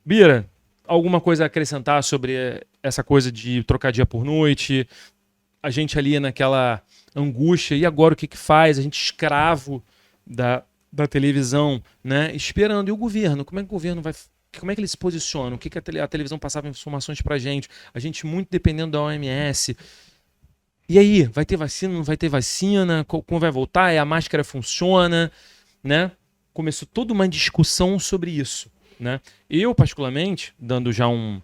Bira, alguma coisa a acrescentar sobre essa coisa de trocar dia por noite? A gente ali naquela angústia, e agora o que que faz? A gente escravo da televisão, né? Esperando. E o governo? Como é que o governo vai... Como é que ele se posiciona? O que que a televisão passava informações pra gente? A gente muito dependendo da OMS. E aí, vai ter vacina, não vai ter vacina? Como vai voltar? A máscara funciona? Né? Começou toda uma discussão sobre isso, né? Eu, particularmente, dando já um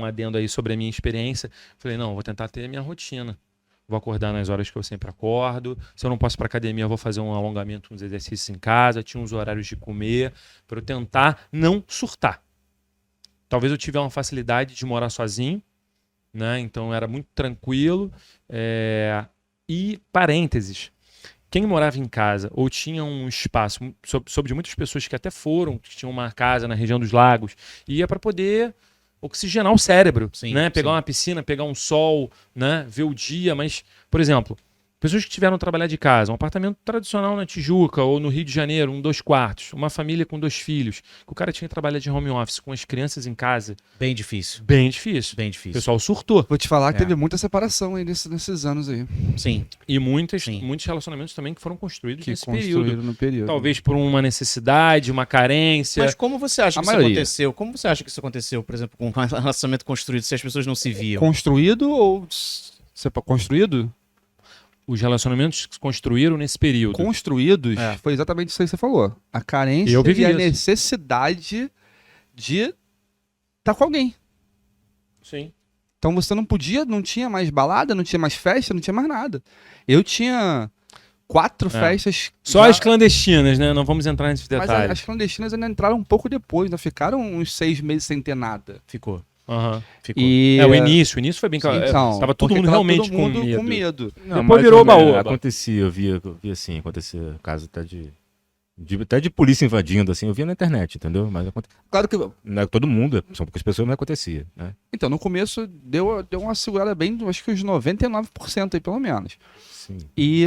adendo aí sobre a minha experiência, falei, não, vou tentar ter a minha rotina. Vou acordar nas horas que eu sempre acordo. Se eu não posso ir para academia, eu vou fazer um alongamento, uns exercícios em casa. Tinha uns horários de comer, para eu tentar não surtar. Talvez eu tivesse uma facilidade de morar sozinho, né? Então era muito tranquilo. E parênteses, quem morava em casa ou tinha um espaço, sobre muitas pessoas que até foram, que tinham uma casa na região dos lagos, ia para poder oxigenar o cérebro, Sim, né? Pegar sim. uma piscina, pegar um sol, né? Ver o dia, mas, por exemplo, pessoas que tiveram que trabalhar de casa, um apartamento tradicional na Tijuca ou no Rio de Janeiro, 2 quartos, uma família com 2 filhos, que o cara tinha que trabalhar de home office com as crianças em casa, Bem difícil. bem difícil. Bem O difícil. pessoal surtou. Vou te falar que É. teve muita separação aí nesses anos aí. Sim. E Sim. muitos relacionamentos também que foram construídos Que nesse construíram período. no período. Talvez por uma necessidade, uma carência. Mas como você acha A que isso maioria. aconteceu? Como você acha que isso aconteceu, por exemplo, com um relacionamento construído, se as pessoas não se viam? Construído ou construído? Os relacionamentos que se construíram nesse período. Construídos É. foi exatamente isso aí que você falou. A carência Eu vivi e a isso. necessidade de estar com alguém. Sim. Então você não podia, não tinha mais balada, não tinha mais festa, não tinha mais nada. Eu tinha 4 festas. Só já, as clandestinas, né? Não vamos entrar nesses mas detalhes. as clandestinas ainda entraram um pouco depois, ainda ficaram uns 6 meses sem ter nada. Ficou. Aham. Ficou. E, O início foi bem... então, tava todo porque mundo realmente todo mundo com medo. medo. Não, Depois mais virou ou menos, oba-oba. Acontecia, eu via assim, acontecia caso até até de polícia invadindo, assim, eu via na internet, entendeu? Mas claro que não é todo mundo, são poucas pessoas, mas acontecia, né? Então, no começo deu uma segurada bem, acho que uns 99% aí, pelo menos. Sim. E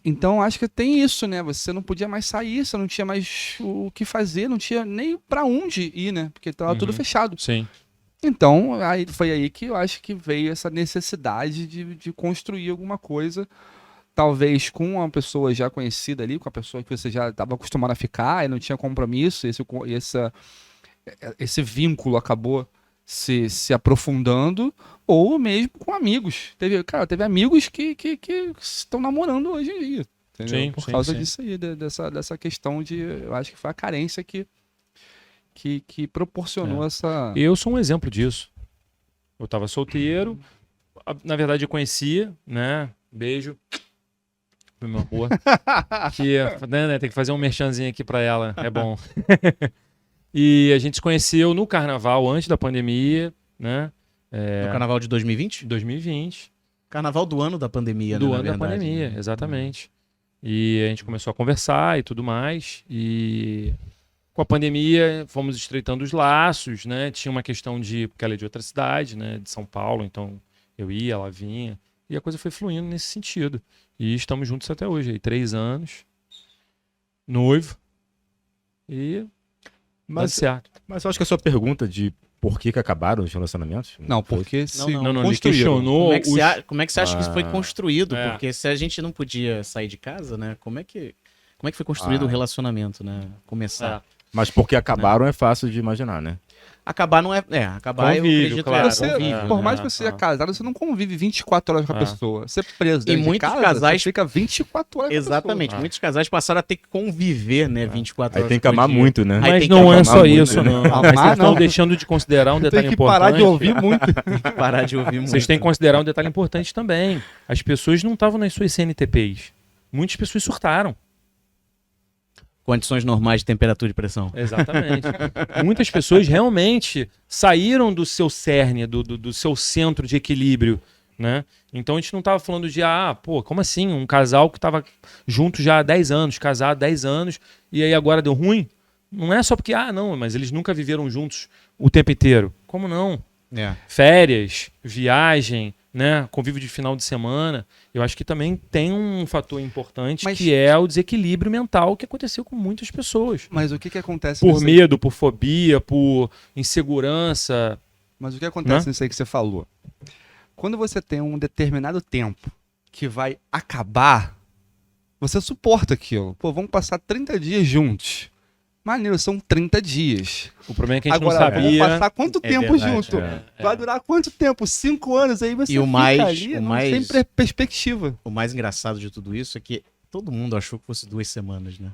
então acho que tem isso, né? Você não podia mais sair, você não tinha mais o que fazer, não tinha nem pra onde ir, né? Porque tava tudo fechado. Sim. Então, foi aí que eu acho que veio essa necessidade de construir alguma coisa, talvez com uma pessoa já conhecida ali, com a pessoa que você já estava acostumado a ficar e não tinha compromisso, esse vínculo acabou se aprofundando, ou mesmo com amigos. Teve amigos que estão namorando hoje em dia, entendeu? Sim, Por sim, causa sim. disso aí, dessa questão eu acho que foi a carência que proporcionou essa... Eu sou um exemplo disso. Eu tava solteiro. Na verdade, eu conhecia, né? Beijo. Pro meu amor. Que, né, tem que fazer um merchanzinho aqui pra ela. É bom. E a gente se conheceu no carnaval, antes da pandemia, né? No carnaval de 2020? 2020. Carnaval do ano da pandemia, Do né? ano na da verdade, pandemia, né? exatamente. E a gente começou a conversar e tudo mais. E com a pandemia fomos estreitando os laços, né? Tinha uma questão porque ela é de outra cidade, né? De São Paulo, então eu ia, ela vinha. E a coisa foi fluindo nesse sentido. E estamos juntos até hoje, aí, 3 anos. Noivo. E Mas, certo. mas eu acho que a sua pergunta de por que acabaram os relacionamentos... Não, foi- porque Não, não. Não, ele construíram. questionou Como é que você acha que isso foi Ah. construído? É. Porque se a gente não podia sair de casa, né? Como é que foi construído Ah. o relacionamento, né? Começar. Mas porque acabaram é fácil de imaginar, né? Acabar não é. Acabar Convívio, eu acredito claro. Você, convívio, por né? mais que você seja casado, você não convive 24 horas com a pessoa. Você é preso E dentro de muitos casa, casais- você fica 24 horas com a Exatamente. Ah. Muitos casais passaram a ter que conviver, né? 24 Aí horas tem que por amar dia. muito, né? Aí Mas tem não que é amar só muito, isso, né? não. Amar, Mas vocês estão não. deixando de considerar um pessoa. detalhe Tem que importante. parar de ouvir muito. Parar de ouvir muito. Vocês têm que considerar um detalhe importante também. As pessoas não estavam nas suas CNTPs. Muitas pessoas surtaram. Condições normais de temperatura e pressão. Exatamente. Muitas pessoas realmente saíram do seu cerne, do seu centro de equilíbrio, né? Então a gente não estava falando de, como assim? Um casal que estava junto já há 10 anos, casado há 10 anos, e aí agora deu ruim? Não é só porque, não, mas eles nunca viveram juntos o tempo inteiro. Como não? Férias, viagem, né? Convívio de final de semana. Eu acho que também tem um fator importante, Mas- que é o desequilíbrio mental que aconteceu com muitas pessoas. Mas o que acontece Por nisso medo, por fobia, por insegurança. Mas o que acontece Né? nisso aí que você falou? Quando você tem um determinado tempo que vai acabar, você suporta aquilo. Pô, vamos passar 30 dias juntos. Maneiro, são 30 dias. O problema é que a gente Agora, não vamos sabia. passar quanto É tempo verdade, junto? é. Vai durar quanto tempo? 5 anos aí você E o fica mais- ali o não mais- sem perspectiva. O mais engraçado de tudo isso é que todo mundo achou que fosse 2 semanas, né?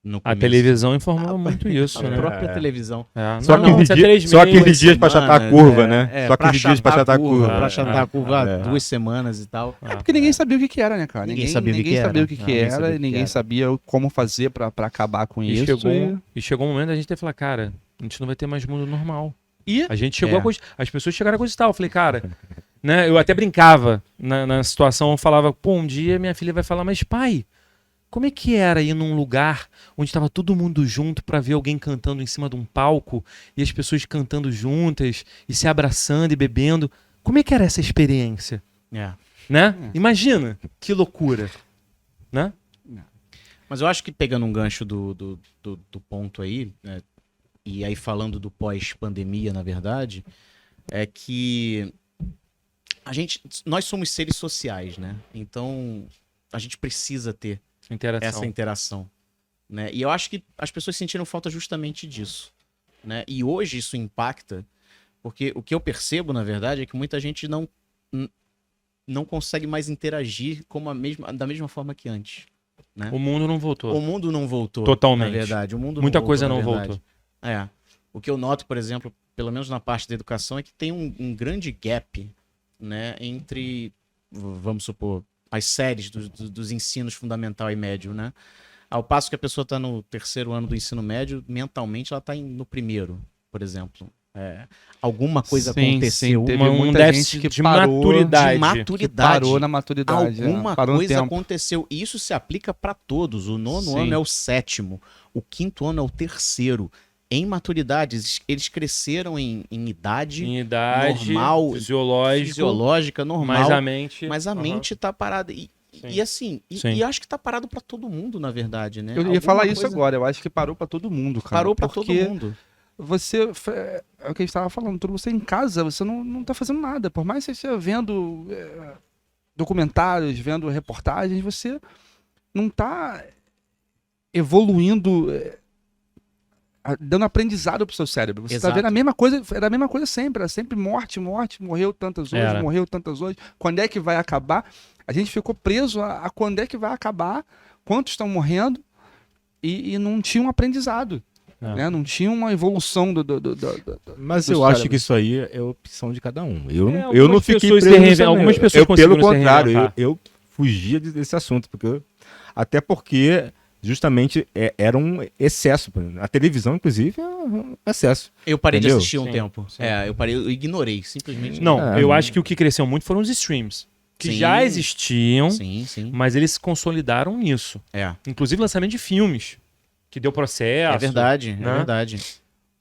No A começo. televisão informou muito isso, A né? própria televisão. É. Só Não, isso é 3 só aqueles meses. dias pra achatar a curva, né? Só aqueles dias pra achatar a curva. Pra achatar a curva É. 2 semanas e tal. É porque ninguém sabia o que era, né, cara? Ninguém sabia o que ninguém era. sabia o que Ninguém era, sabia o que ninguém era. sabia como fazer pra acabar com E isso. chegou um momento da gente ter que falar, cara, a gente não vai ter mais mundo normal. E A gente chegou É. a as pessoas chegaram a cogitar. Eu falei, cara, né? Eu até brincava na situação, eu falava, um dia minha filha vai falar, mas pai, como é que era ir num lugar onde estava todo mundo junto pra ver alguém cantando em cima de um palco e as pessoas cantando juntas e se abraçando e bebendo? Como é que era essa experiência? É. Né? Imagina, que loucura. Né? Mas eu acho que pegando um gancho do ponto aí, né, e aí falando do pós-pandemia, na verdade, é que nós somos seres sociais, né? Então a gente precisa ter Interação. essa interação, né? E eu acho que as pessoas sentiram falta justamente disso, né? E hoje isso impacta, porque o que eu percebo, na verdade, é que muita gente não consegue mais interagir da mesma forma que antes, né? O mundo não voltou. O mundo não voltou. Totalmente. Na verdade, o mundo Muita não voltou, coisa na não verdade. voltou. É. O que eu noto, por exemplo, pelo menos na parte da educação, é que tem um grande gap, né, entre, vamos supor, as séries dos ensinos fundamental e médio, né? Ao passo que a pessoa está no 3º ano do ensino médio, mentalmente ela está no 1º, por exemplo. Alguma coisa aconteceu. teve um muita déficit gente que de parou, maturidade. de que maturidade. parou na maturidade. Alguma parou no coisa tempo. aconteceu. E isso se aplica para todos. O 9º Sim. ano é o 7º. O 5º ano é o 3º. Em maturidade, eles cresceram em idade Em idade, normal, fisiológica, normal, mas a mente. mas a Aham. mente tá parada. Sim. E assim, Sim. e acho que tá parado para todo mundo, na verdade, né? Eu ia Alguma falar isso coisa agora. Eu acho que parou pra todo mundo, cara. Parou para todo porque mundo. Você, é o que a gente tava falando, tudo você em casa, você não tá fazendo nada. Por mais que você esteja vendo documentários, vendo reportagens, você não tá evoluindo, dando aprendizado pro seu cérebro. Você tá Exato. vendo a mesma coisa, era a mesma coisa sempre, era sempre morte, morreu tantas hoje, Era. morreu tantas hoje. Quando é que vai acabar? A gente ficou preso a quando é que vai acabar, quantos estão morrendo, e não tinha um aprendizado. É. Né? Não tinha uma evolução do Mas do eu acho cérebro. que isso aí é opção de cada um. Eu não algumas fiquei pessoas preso se nisso, não. algumas pessoas eu, pelo conseguiram se contrário, reinventar. eu fugia desse assunto, até porque justamente era um excesso. A televisão, inclusive, é um excesso. Eu parei Entendeu? de assistir um Sim, tempo. sim. Eu ignorei, simplesmente. Não, É. eu acho que o que cresceu muito foram os streams. Que Sim. já existiam, Sim, sim. mas eles se consolidaram nisso. É. Inclusive lançamento de filmes. Que deu processo. É verdade, né? é verdade.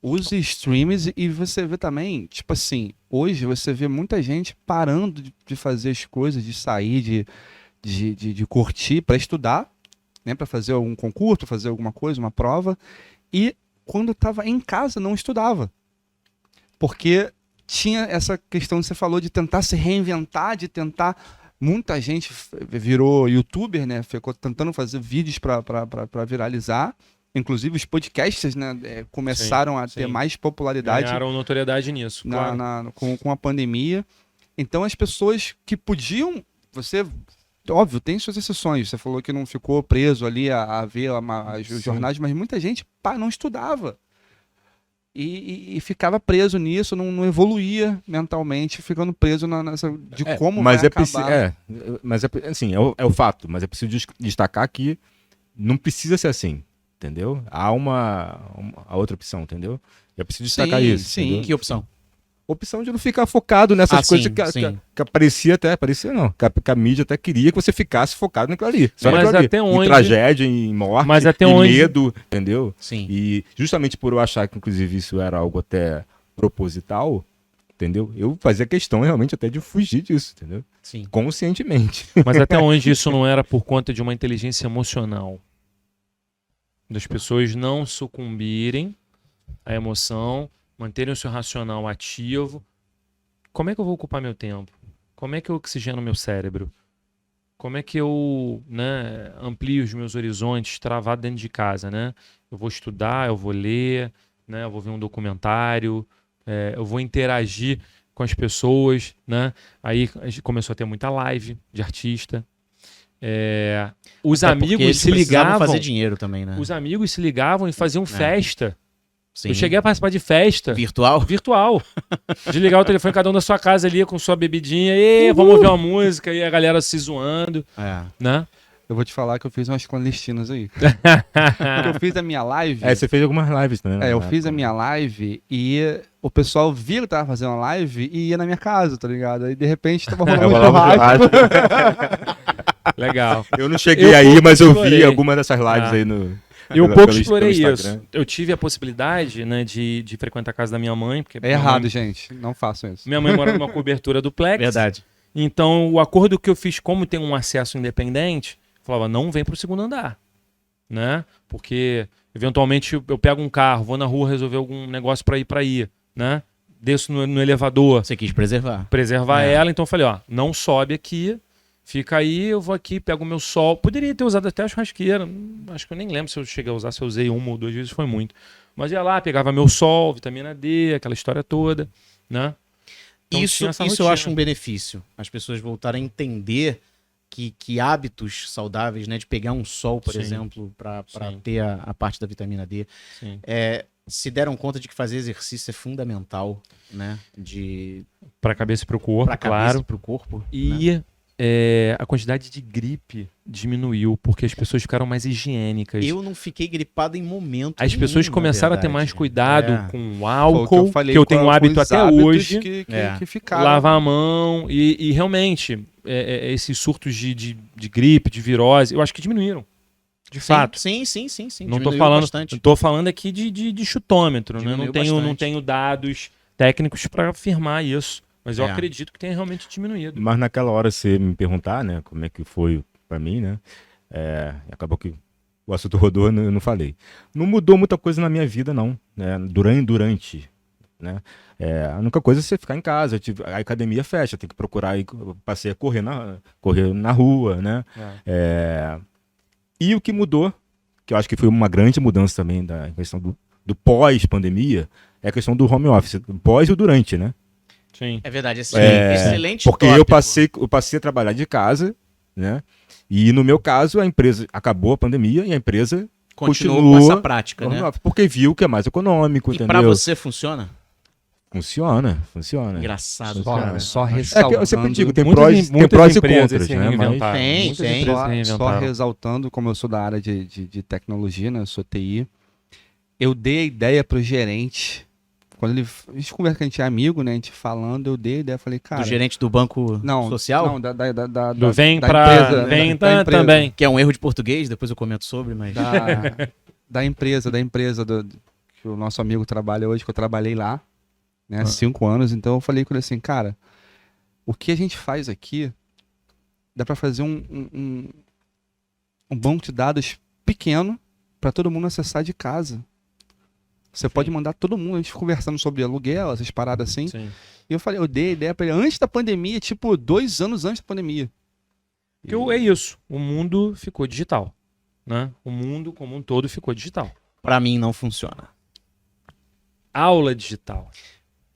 Os streams, e você vê também, tipo assim, hoje você vê muita gente parando de fazer as coisas, de sair, de curtir para estudar, né, para fazer algum concurso, pra fazer alguma coisa, uma prova, e quando estava em casa não estudava. Porque tinha essa questão que você falou de tentar se reinventar, de tentar. Muita gente virou youtuber, né? Ficou tentando fazer vídeos para viralizar. Inclusive os podcasts, né, começaram a ter sim. mais popularidade Ganharam notoriedade nisso, claro. com a pandemia. Então as pessoas que podiam, óbvio, tem suas exceções. Você falou que não ficou preso ali a ver os jornais, mas muita gente não estudava. E ficava preso nisso, não evoluía mentalmente, ficando preso nessa de como mas vai é acabar. mas assim, é o fato, mas é preciso destacar que não precisa ser assim, entendeu? Há a outra opção, entendeu? É preciso destacar Sim, isso. sim. Entendeu? Que opção? Opção de não ficar focado nessas coisas sim. que parecia não, que a mídia até queria que você ficasse focado naquilo ali. Só Mas naquilo ali. até Em onde- tragédia, em morte, Mas até em onde- medo, entendeu? Sim. E justamente por eu achar que, inclusive, isso era algo até proposital, entendeu? Eu fazia questão realmente até de fugir disso, entendeu? Sim. Conscientemente. Mas até onde isso não era por conta de uma inteligência emocional? Das pessoas não sucumbirem à emoção, manterem o seu racional ativo. Como é que eu vou ocupar meu tempo? Como é que eu oxigeno meu cérebro? Como é que eu, né, amplio os meus horizontes travado dentro de casa, né? Eu vou estudar, eu vou ler, né, eu vou ver um documentário, eu vou interagir com as pessoas, né? Aí a gente começou a ter muita live de artista. Os Até porque amigos eles se precisavam ligavam. fazer dinheiro também, né? Os amigos se ligavam e faziam festa. Sim. Eu cheguei a participar de festa Virtual? virtual. De ligar o telefone, cada um da sua casa ali com sua bebidinha. E vamos ouvir uma música. E a galera se zoando, É. né? Eu vou te falar que eu fiz umas clandestinas aí. Porque eu fiz a minha live. Você fez algumas lives também, né? Eu fiz a minha live e o pessoal via que eu tava fazendo a live e ia na minha casa, tá ligado? Aí de repente tava rolando um churrasco. Legal. Eu não cheguei Eu aí, pouco mas eu explorei. vi algumas dessas lives Ah. aí no. Eu pelo- pouco pelo explorei Instagram. isso. Eu tive a possibilidade, né, de frequentar a casa da minha mãe. Porque É minha errado, mãe- gente. Não façam isso. Minha mãe mora numa cobertura duplex. Verdade. Então, o acordo que eu fiz, como tem um acesso independente, falava, não vem pro segundo andar, né? Porque, eventualmente, eu pego um carro, vou na rua resolver algum negócio pra ir, né? Desço no elevador, Você quis preservar. preservar É. ela. Então, eu falei, ó, não sobe aqui, fica aí, eu vou aqui, pego o meu sol. Poderia ter usado até a churrasqueira, acho que eu nem lembro se eu cheguei a usar, se eu usei uma ou duas vezes, foi muito. Mas ia lá, pegava meu sol, vitamina D, aquela história toda, né? Então, Isso tinha essa eu rotina. acho um benefício. As pessoas voltarem a entender que hábitos saudáveis, né? De pegar um sol, por Sim. exemplo, para Sim. ter a parte da vitamina D. Sim. Se deram conta de que fazer exercício é fundamental, né? Pra cabeça e pro corpo, Para a cabeça claro. e para o corpo. né? E a quantidade de gripe diminuiu, porque as pessoas ficaram mais higiênicas. Eu não fiquei gripado em momento As pessoas nenhum, começaram na a ter mais verdade. cuidado É. com o Foi o álcool, que eu tenho com um hábito os até hábitos hoje, que ficaram. lavar a mão, e realmente, esses surtos de gripe, de virose, eu acho que diminuíram, de fato. Sim. Não tô Diminuiu falando, bastante. tô falando aqui de chutômetro, né? Diminuiu Não bastante. tenho dados técnicos para afirmar isso, mas eu É. acredito que tenha realmente diminuído. Mas naquela hora você me perguntar, né, como é que foi pra mim, né? Acabou que o assunto rodou, eu não falei. Não mudou muita coisa na minha vida, não. Né? Durante, né? A única coisa é você ficar em casa. A academia fecha, tem que procurar. Eu passei a correr na rua, né? E o que mudou, que eu acho que foi uma grande mudança também da questão do pós-pandemia, é a questão do home office, do pós e o durante, né? Sim. É verdade, Excelente porque eu passei a trabalhar de casa, né? E no meu caso, a empresa acabou a pandemia e a empresa Continuou com continua essa prática, home né? office, porque viu que é mais econômico, E entendeu? pra você funciona? Funciona. Engraçado, Só, cara. só É que ressaltando. eu sempre digo, tem Muitas prós e empresas contras, se né? Mas reinventaram. Tem, Muitas tem. empresas se Só reinventaram. ressaltando, como eu sou da área de tecnologia, né? Eu sou TI. Eu dei a ideia pro gerente. Quando a gente conversa que a gente é amigo, né? A gente falando, eu dei a ideia, falei, cara. Do gerente do banco não, social? Não, da Do vem da pra. empresa, Vem da empresa. também. Que é um erro de português, depois eu comento sobre, mas... Da empresa que o nosso amigo trabalha hoje, que eu trabalhei lá, né? 5 anos. Então eu falei com ele assim, cara, o que a gente faz aqui dá pra fazer um banco de dados pequeno pra todo mundo acessar de casa. Você pode mandar todo mundo, a gente conversando sobre aluguel, essas paradas assim. Sim. E eu dei a ideia pra ele antes da pandemia, tipo 2 anos antes da pandemia. Porque é isso. O mundo ficou digital. Né? O mundo como um todo ficou digital. Pra mim não funciona. Aula digital.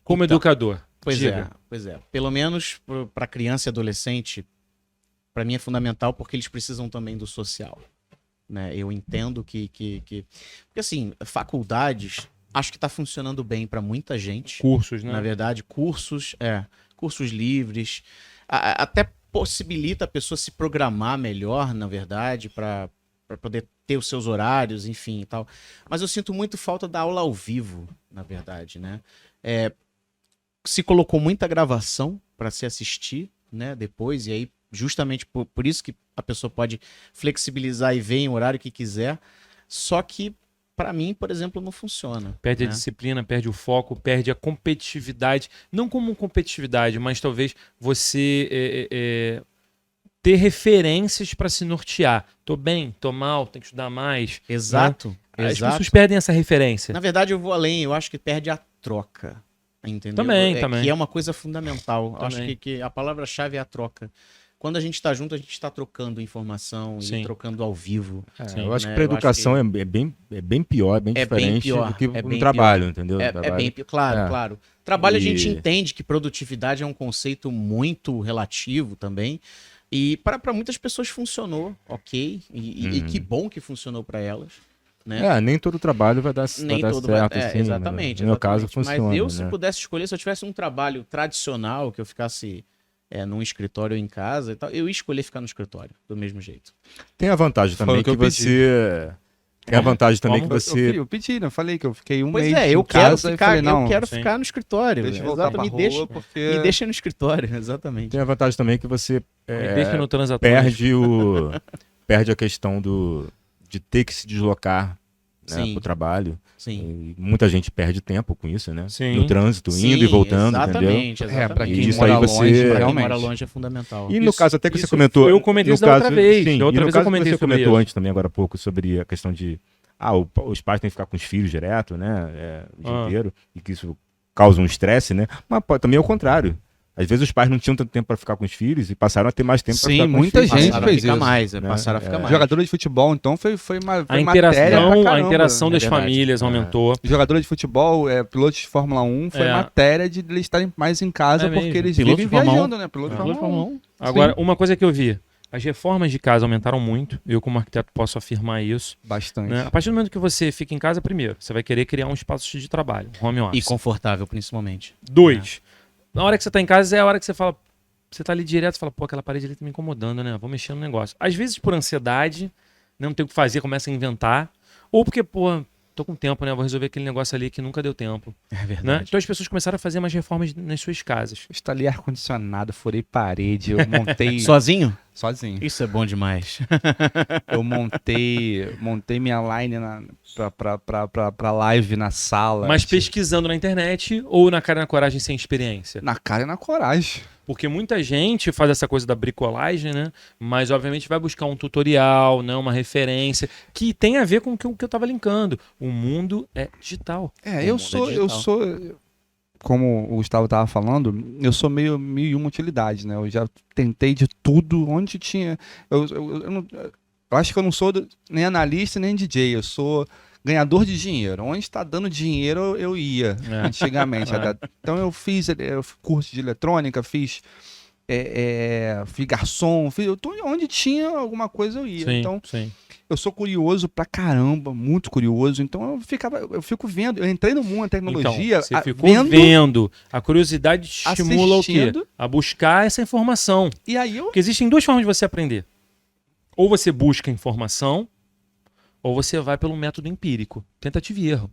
Como Então, educador. Pois diga. é. Pelo menos para criança e adolescente, para mim é fundamental porque eles precisam também do social. Né? Eu entendo que. Porque assim, faculdades, acho que está funcionando bem para muita gente. Cursos, né? Na verdade, cursos livres. Até possibilita a pessoa se programar melhor, na verdade, para poder ter os seus horários, enfim e tal. Mas eu sinto muito falta da aula ao vivo, na verdade, né? Se colocou muita gravação para se assistir, né, depois, e aí justamente por isso que a pessoa pode flexibilizar e ver em horário que quiser, só que para mim, por exemplo, não funciona. Perde a né? disciplina, perde o foco, perde a competitividade. Não como competitividade, mas talvez você ter referências para se nortear. Tô bem, tô mal, tenho que estudar mais. Exato, As exato. pessoas perdem essa referência. Na verdade, eu vou além, eu acho que perde a troca. Entendeu? Também. Que é uma coisa fundamental. Eu Também. acho que a palavra-chave é a troca. Quando a gente está junto, a gente está trocando informação Sim. e trocando ao vivo. Sim, eu acho né? que para Eu acho educação é bem pior, é bem É bem diferente pior, do que é no bem trabalho, entendeu? É, No é trabalho. bem, claro, É. claro. Trabalho a gente E- entende que produtividade é um conceito muito relativo também. E para muitas pessoas funcionou, ok. E que bom que funcionou para elas. Né? Nem todo trabalho vai dar Nem todo certo, vai. assim, Exatamente. No meu caso, exatamente. funciona. Mas eu, se né? pudesse escolher, se eu tivesse um trabalho tradicional, que eu ficasse num escritório ou em casa e tal, eu ia escolher ficar no escritório, do mesmo jeito. Tem a vantagem Foi também o que que eu pedi. você... Tem a vantagem também que Como? você... Eu pedi, né? Eu falei que eu fiquei um Pois mês eu em quero casa e ficar, falei, não, eu quero sim. ficar no escritório. deixa eu voltar pra me rua, porque... me deixa no escritório, exatamente. Tem a vantagem também que você Me deixa no transatório. perde a questão de ter que se deslocar, né, Sim. pro trabalho. Sim. E muita gente perde tempo com isso, né? Sim. No trânsito, Sim, indo e voltando, entendeu? exatamente, exatamente. pra quem Isso mora aí você- longe, Pra quem realmente. mora longe é fundamental. E no Isso- caso até que você isso comentou... eu comentei no isso da outra vez. Sim, Da outra e no vez eu caso que comentei você sobre comentou isso. antes também, agora há pouco, sobre a questão de... os pais têm que ficar com os filhos direto, né? O dia inteiro. E que isso causa um estresse, né? Mas também é o contrário. Às vezes os pais não tinham tanto tempo para ficar com os filhos e passaram a ter mais tempo para Sim, ficar com muita os filhos. gente Passaram a fez ficar isso, mais, né? passaram a ficar mais. Jogadora de futebol, então, foi A matéria pra interação, caramba. a interação É das verdade. famílias aumentou. Jogadora de futebol, pilotos de Fórmula 1, foi É. matéria de eles estarem mais em casa É porque mesmo. eles Piloto vivem de Fórmula 1. viajando, né? Piloto de Piloto de Fórmula 1. Fórmula 1. Agora, uma coisa que eu vi. As reformas de casa aumentaram muito. Eu, como arquiteto, posso afirmar isso. Bastante. Né? A partir do momento que você fica em casa, primeiro, você vai querer criar um espaço de trabalho, home E office. confortável, principalmente. 2. Na hora que você tá em casa, é a hora que você fala... Você tá ali direto, você fala, pô, aquela parede ali tá me incomodando, né? Vou mexer no negócio. Às vezes por ansiedade, não tem o que fazer, começa a inventar. Ou porque, pô, tô com tempo, né? Vou resolver aquele negócio ali que nunca deu tempo. É Né? verdade. Então as pessoas começaram a fazer mais reformas nas suas casas. Instalei ar-condicionado, furei parede, eu montei Sozinho? sozinho. Isso é bom demais. Eu montei minha line pra live na sala. Mas pesquisando na internet ou na cara e na coragem sem experiência? Na cara e na coragem. Porque muita gente faz essa coisa da bricolagem, né? Mas obviamente vai buscar um tutorial, né? Uma referência, que tem a ver com o que eu tava linkando. O mundo é digital. Eu sou, como o Gustavo tava falando, eu sou meio mil e uma utilidade, né? Eu já tentei de tudo, onde tinha... Eu acho que eu não sou nem analista, nem DJ, eu sou ganhador de dinheiro. Onde está dando dinheiro, eu ia, antigamente. Então eu fiz curso de eletrônica, fiz garçom, onde tinha alguma coisa eu ia. Sim, Então sim. eu sou curioso pra caramba, muito curioso. Então eu fico vendo, eu entrei no mundo da tecnologia, Então, você ficou vendo. A curiosidade te estimula o quê? assistindo. A buscar essa informação. E aí eu Porque existem duas formas de você aprender. Ou você busca informação, ou você vai pelo método empírico. Tentativa e erro.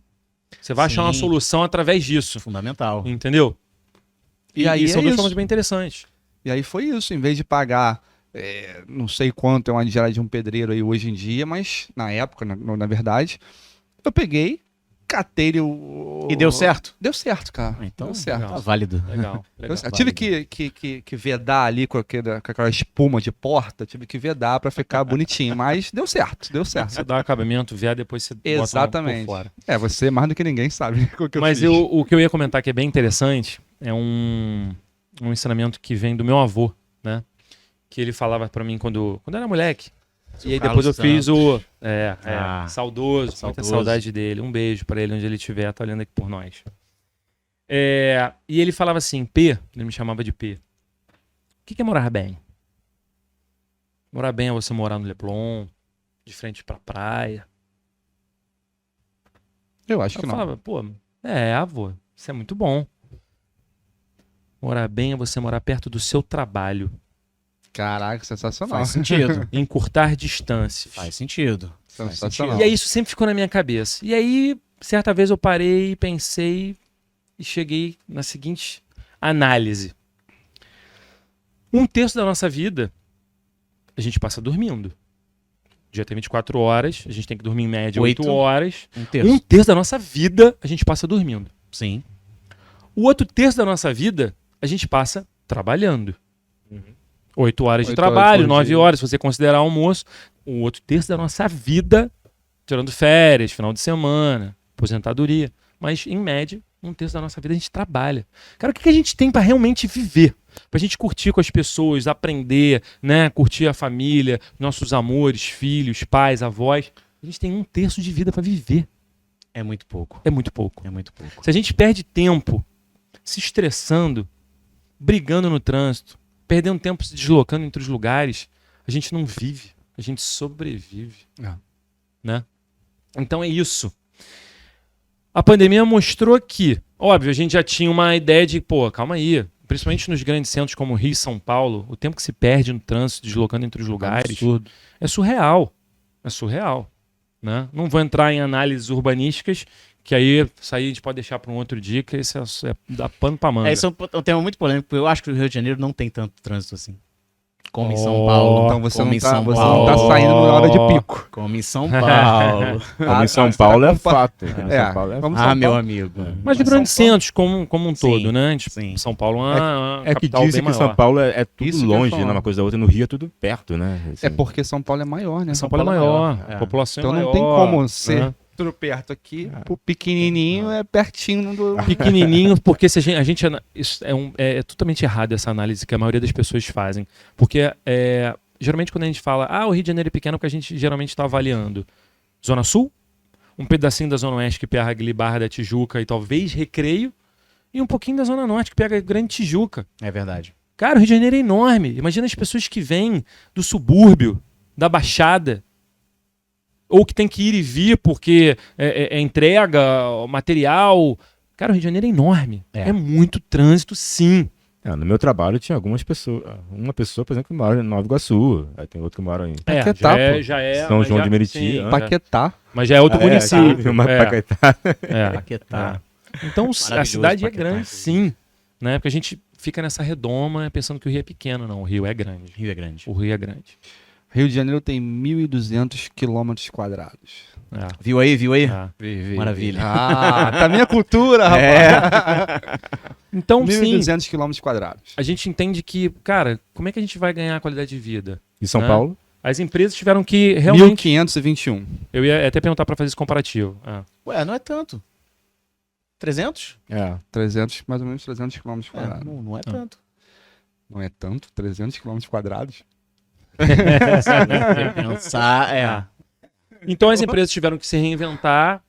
Você vai achar uma Sim. solução através disso. Fundamental. Entendeu? E aí são é duas isso. formas bem interessantes. E aí foi isso, em vez de pagar não sei quanto é uma diária de um pedreiro aí hoje em dia, mas na época, na verdade, eu peguei, catei o... E deu certo? Deu certo, cara. Então, deu certo. legal. Tá válido. Legal. Eu legal. tive que vedar ali com aquela espuma de porta, tive que vedar pra ficar bonitinho, mas deu certo. Você dá o acabamento, vier, depois você bota Exatamente. por fora. Você mais do que ninguém sabe o que eu Mas fiz. o que eu ia comentar que é bem interessante é um ensinamento que vem do meu avô, né? Que ele falava pra mim quando eu era moleque. E aí Carlos depois eu fiz o... Santos. saudoso, muita saudoso. saudade dele. Um beijo pra ele onde ele estiver, tá olhando aqui por nós. E ele falava assim, P, ele me chamava de P. O que é morar bem? Morar bem é você morar no Leblon, de frente pra praia. Eu acho que Eu não. falava, pô, avô, isso é muito bom. Morar bem é você morar perto do seu trabalho. Caraca, sensacional. Faz sentido. Encurtar distâncias. Faz sentido. Sensacional. E aí isso sempre ficou na minha cabeça. E aí, certa vez eu parei, pensei e cheguei na seguinte análise. 1/3 da nossa vida a gente passa dormindo. O dia tem 24 horas, a gente tem que dormir em média 8 8 horas. Um terço. 1/3 da nossa vida a gente passa dormindo. Sim. O outro terço da nossa vida a gente passa trabalhando. 8 horas de 8 horas trabalho, por 9 dia. horas, se você considerar almoço. O outro terço da nossa vida, tirando férias, final de semana, aposentadoria. Mas, em média, 1/3 da nossa vida a gente trabalha. Cara, o que a gente tem pra realmente viver? Pra gente curtir com as pessoas, aprender, né? Curtir a família, nossos amores, filhos, pais, avós. A gente tem 1/3 de vida pra viver. É muito pouco. É muito pouco. É muito pouco. Se a gente perde tempo se estressando, brigando no trânsito, perdendo tempo se deslocando entre os lugares, a gente não vive, a gente sobrevive. É. Né? Então é isso. A pandemia mostrou que, óbvio, a gente já tinha uma ideia de, pô, calma aí, principalmente nos grandes centros como Rio e São Paulo, o tempo que se perde no trânsito, deslocando entre os lugares, Absurdo. é surreal. É surreal. Né? Não vou entrar em análises urbanísticas, que aí isso aí a gente pode deixar para um outro dia, que esse é dá pano pra manga. Esse é um tema muito polêmico, porque eu acho que o Rio de Janeiro não tem tanto trânsito assim. Como em São Oh, Paulo. Então você como não em tá, São você Paulo. não tá saindo na hora de pico. Como em São Paulo. Como em São Paulo é compa- fato. É, São Paulo é vamos Ah, São meu Paulo. amigo. Mas de São grandes Paulo. centros como um Sim, todo, né? Tipo, sim. São Paulo é uma É que capital dizem bem que maior. São Paulo é tudo Isso que eu ia longe, falar. né? Uma coisa da outra. No Rio é tudo perto, né? É porque São Paulo é maior, né? São Paulo é maior, É. a população Então é maior. não tem como ser né? tudo perto aqui. O pequenininho é pertinho do... Pequenininho, porque se a gente isso é totalmente errado essa análise que a maioria das pessoas fazem. Porque geralmente quando a gente fala, o Rio de Janeiro é pequeno, é o que a gente geralmente está avaliando. Zona Sul, um pedacinho da Zona Oeste que pega ali Barra da Tijuca e talvez Recreio, e um pouquinho da Zona Norte que pega Grande Tijuca. É verdade. Cara, o Rio de Janeiro é enorme. Imagina as pessoas que vêm do subúrbio, da Baixada, ou que tem que ir e vir porque é entrega, material. Cara, o Rio de Janeiro é enorme. É. É muito trânsito, sim. No meu trabalho tinha algumas pessoas. Uma pessoa, por exemplo, que mora em Nova Iguaçu. Aí tem outro que mora em Paquetá, pô. já é. São mas João já- de Meriti, sim, né? Paquetá. Mas já é outro município. Uma é, Paquetá. Paquetá. Então a Maravilhoso cidade é Paquetá, grande, inclusive. sim. Né? Porque a gente fica nessa redoma pensando que o Rio é pequeno. Não, o Rio é grande. Rio é grande. O Rio é grande. Rio de Janeiro tem 1.200 quilômetros quadrados. É. Viu aí, viu aí? É. Maravilha. Ah, tá minha cultura, rapaz. Então, sim, 1.200 quilômetros quadrados. a gente entende que, cara, como é que a gente vai ganhar qualidade de vida? E São Né? Paulo? As empresas tiveram que realmente... 1.521. Eu ia até perguntar para fazer esse comparativo. Ué, não é tanto. 300? 300, mais ou menos 300 quilômetros quadrados. Não é tanto. Não é tanto? 300 quilômetros quadrados? Pensar, Então as empresas tiveram que se reinventar,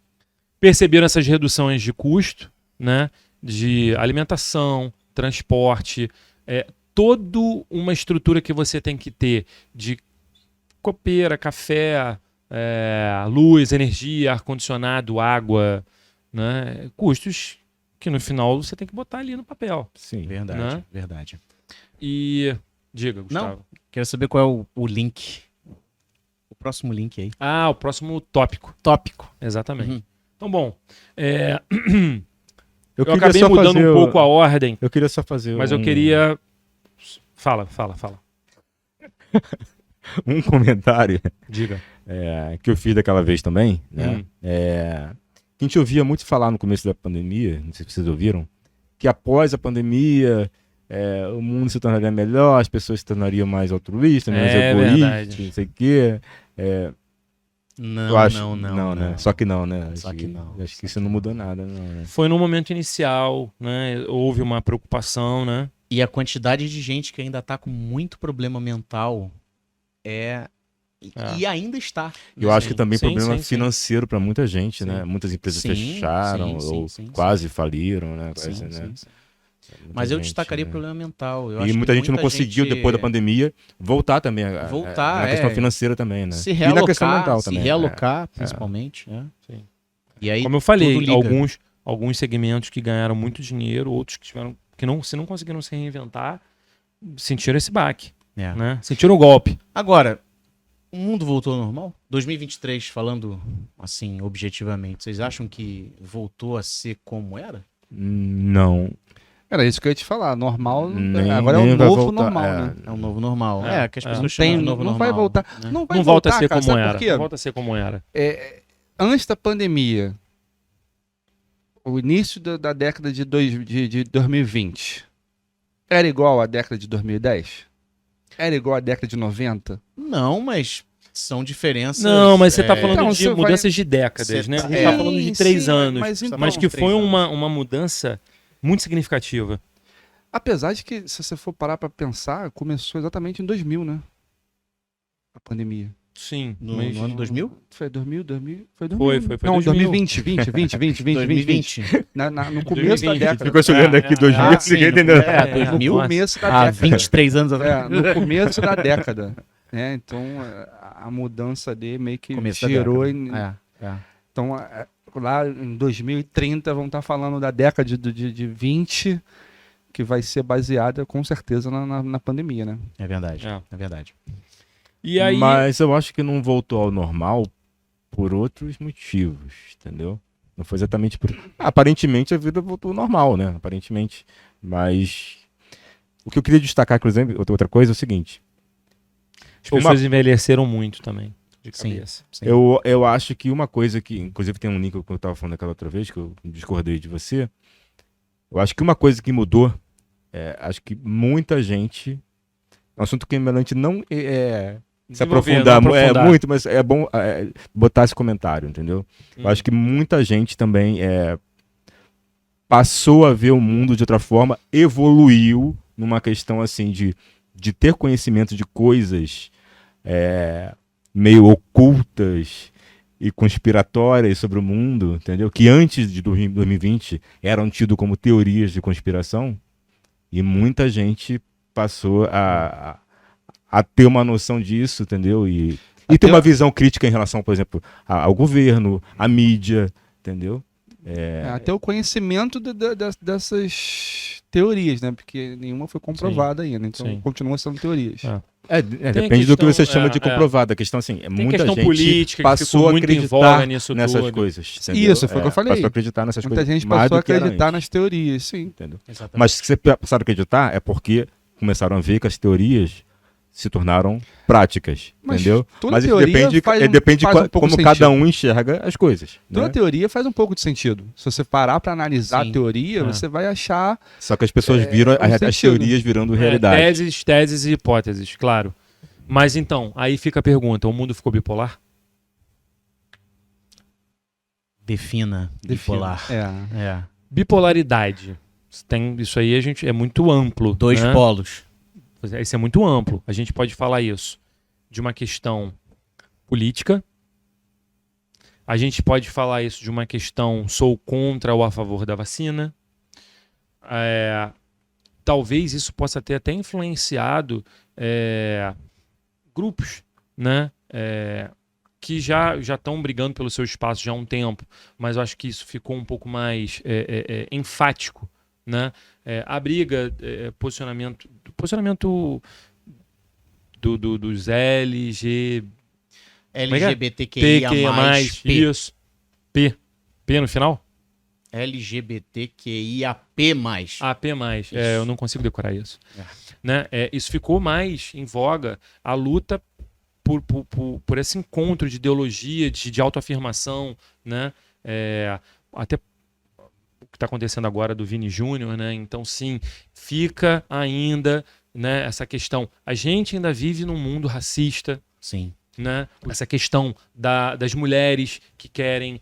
perceberam essas reduções de custo, né, de alimentação, transporte, toda uma estrutura que você tem que ter de copeira, café, luz, energia, ar-condicionado, água, né, custos que no final você tem que botar ali no papel. Sim. Verdade, Né? verdade. E diga, Gustavo. Quero saber qual é o link. O próximo link aí. O próximo tópico. Tópico. Exatamente. Uhum. Então, bom, eu queria acabei só mudando fazer um pouco a ordem, Eu queria só fazer mas eu queria... Fala. um comentário Diga. que eu fiz daquela vez também, né? Hum. Que a gente ouvia muito falar no começo da pandemia, não sei se vocês ouviram, que após a pandemia o mundo se tornaria melhor, as pessoas se tornariam mais altruístas, menos egoístas, verdade. não sei o quê. Não, Eu acho, não. né? Só que não, né? Só que não. Acho que isso não mudou nada, não, né? Foi no momento inicial, né? Houve uma preocupação, né? E a quantidade de gente que ainda tá com muito problema mental é E ainda está. Eu acho que Sim, também sim, problema sim, sim. financeiro para muita gente, Sim. né? Muitas empresas Sim, fecharam sim, ou sim, quase faliram, né? Sim, Quase, né? sim, sim. Muita Mas eu gente, destacaria né? problema mental. Eu E acho que muita gente não conseguiu, gente depois da pandemia, voltar também. voltar, na questão financeira também, né? se E realocar, na questão mental se também. realocar, principalmente. Né? Sim. E aí, Como eu tudo falei, liga. alguns segmentos que ganharam muito dinheiro, outros que tiveram que não, se não conseguiram se reinventar, sentiram esse baque, É. né? Sentiram o golpe. Agora, o mundo voltou ao normal? 2023, falando assim, objetivamente, vocês acham que voltou a ser como era? Não. Era isso que eu ia te falar. Normal. Nem- Agora é nem o vai novo voltar, normal, é. né? É o novo normal. É, Que as é. pessoas Não chamam tem, de novo não normal. vai voltar. né? Não vai Não volta voltar, a ser cara. como Sabe era. por quê? Não volta a ser como era. Antes da pandemia, o início da década de 2020 era igual à década de 2010? Era igual à década de 90? Não, mas são diferenças. Não, mas você está falando Então, de você vai- mudanças de décadas, Você né? tá- A gente está Sim, falando de 3 sim, anos, mas então- mas que 3 foi anos. uma mudança muito significativa. Apesar de que, se você for parar pra pensar, começou exatamente em 2000, né? A pandemia. Sim, No, mas... no ano 2000? Foi 2000? Foi 2000. Foi Não, 2000. 2020. 2020. No começo da 2020. década. Ficou olhando aqui 2000, Ah, ninguém sim, entendeu. É, No 2000? começo da Há década. 23 anos atrás. No começo da década. Né? Então, a mudança dele meio que Começo da gerou. década. Então, lá em 2030, vamos estar falando da década de 20, que vai ser baseada com certeza na pandemia, né? É verdade. É. É verdade. E aí... Mas eu acho que não voltou ao normal por outros motivos, entendeu? Não foi exatamente por... Aparentemente a vida voltou ao normal, né? Aparentemente. Mas o que eu queria destacar, inclusive, outra coisa é o seguinte. As pessoas envelheceram muito também, de Sim. cabeça. Sim. Eu acho que uma coisa que, inclusive tem um link que eu estava falando aquela outra vez, que eu discordei de você. Eu acho que uma coisa que mudou, acho que muita gente... É um assunto que é melhor não se aprofundar muito, mas é bom botar esse comentário, entendeu? Eu acho que muita gente também passou a ver o mundo de outra forma, evoluiu numa questão assim de ter conhecimento de coisas meio ocultas e conspiratórias sobre o mundo, entendeu? Que antes de 2020 eram tidos como teorias de conspiração, e muita gente passou a ter uma noção disso, entendeu? E ter uma visão crítica em relação, por exemplo, ao governo, à mídia, entendeu? Até o conhecimento dessas teorias, né? Porque nenhuma foi comprovada ainda, então Sim. continua sendo teorias. Depende do que você chama de comprovado. A questão assim, Tem muita questão gente política que passou ficou a muito em acreditar voga nisso nessas tudo. coisas. Entendeu? Isso, foi o que eu falei. Passou a acreditar nessas Muita coisas. gente mais passou a do que era acreditar antes, nas teorias, sim. entendeu? Exatamente. Mas se você passaram a acreditar, é porque começaram a ver que as teorias se tornaram práticas, Mas entendeu? toda Mas teoria depende faz de um pouco como sentido. cada um enxerga as coisas. Toda Né? teoria faz um pouco de sentido. Se você parar para analisar Sim. a teoria, você vai achar. Só que as pessoas viram um as sentido. teorias virando realidade. Teses e hipóteses, claro. Mas então, aí fica a pergunta: o mundo ficou bipolar? Defina bipolar. É. Bipolaridade. Isso aí é muito amplo. Dois né? polos. Isso é muito amplo. A gente pode falar isso de uma questão política. A gente pode falar isso de uma questão sou contra ou a favor da vacina. Talvez isso possa ter até influenciado grupos, né? Que já estão brigando pelo seu espaço já há um tempo, mas eu acho que isso ficou um pouco mais enfático, né? A briga, posicionamento dos LGBTQIA+, P. isso. P no final? LGBTQIAP+. AP+. Eu não consigo decorar isso. Né? Isso ficou mais em voga, a luta por esse encontro de ideologia, de autoafirmação, né? Até o que está acontecendo agora do Vini Júnior, né? Então, sim, fica ainda, né, essa questão. A gente ainda vive num mundo racista, Sim. né? Essa questão das mulheres que querem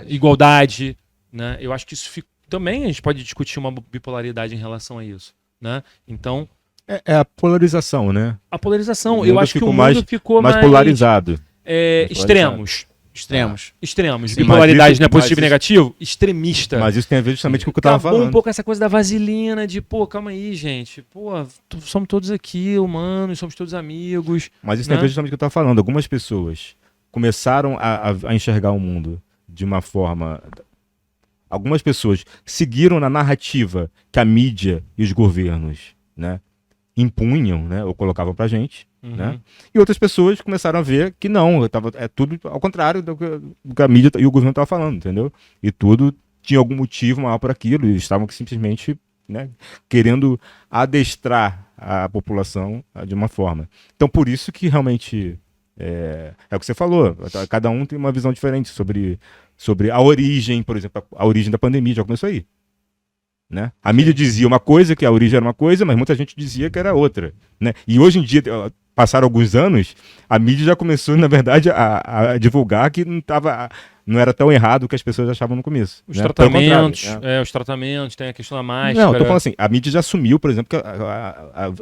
igualdade, né? Eu acho que isso também a gente pode discutir uma bipolaridade em relação a isso, né? Então, É a polarização, né? A polarização. O Eu mundo acho que o ficou mundo ficou mais polarizado. extremos. Extremos. Extremos. Sim, Bipolaridade, mas não é isso- positivo e mas isso- negativo? Extremista. Mas isso tem a ver justamente com o que eu tava Acabou falando. um pouco essa coisa da vaselina, de, pô, calma aí, gente. Pô, somos todos aqui, humanos, somos todos amigos. Mas isso tem a né? ver justamente com o que eu estava falando. Algumas pessoas começaram a enxergar o mundo de uma forma. Algumas pessoas seguiram na narrativa que a mídia e os governos, né, impunham, né, ou colocavam pra gente. Uhum. Né? E outras pessoas começaram a ver que não, é tudo ao contrário do que a mídia e o governo estavam falando, entendeu? E tudo tinha algum motivo maior para aquilo, e estavam simplesmente, né, querendo adestrar a população de uma forma. Então, por isso que realmente é o que você falou, cada um tem uma visão diferente sobre a origem, por exemplo, a origem da pandemia, já começou aí. Né? A mídia dizia uma coisa, que a origem era uma coisa, mas muita gente dizia que era outra. Né? E hoje em dia, passaram alguns anos, a mídia já começou, na verdade, a divulgar que não era tão errado o que as pessoas achavam no começo. Os né? tratamentos, Pelo contrário, os tratamentos, tem a questão da né? máscara. Não, eu tô falando assim, a mídia já assumiu, por exemplo, que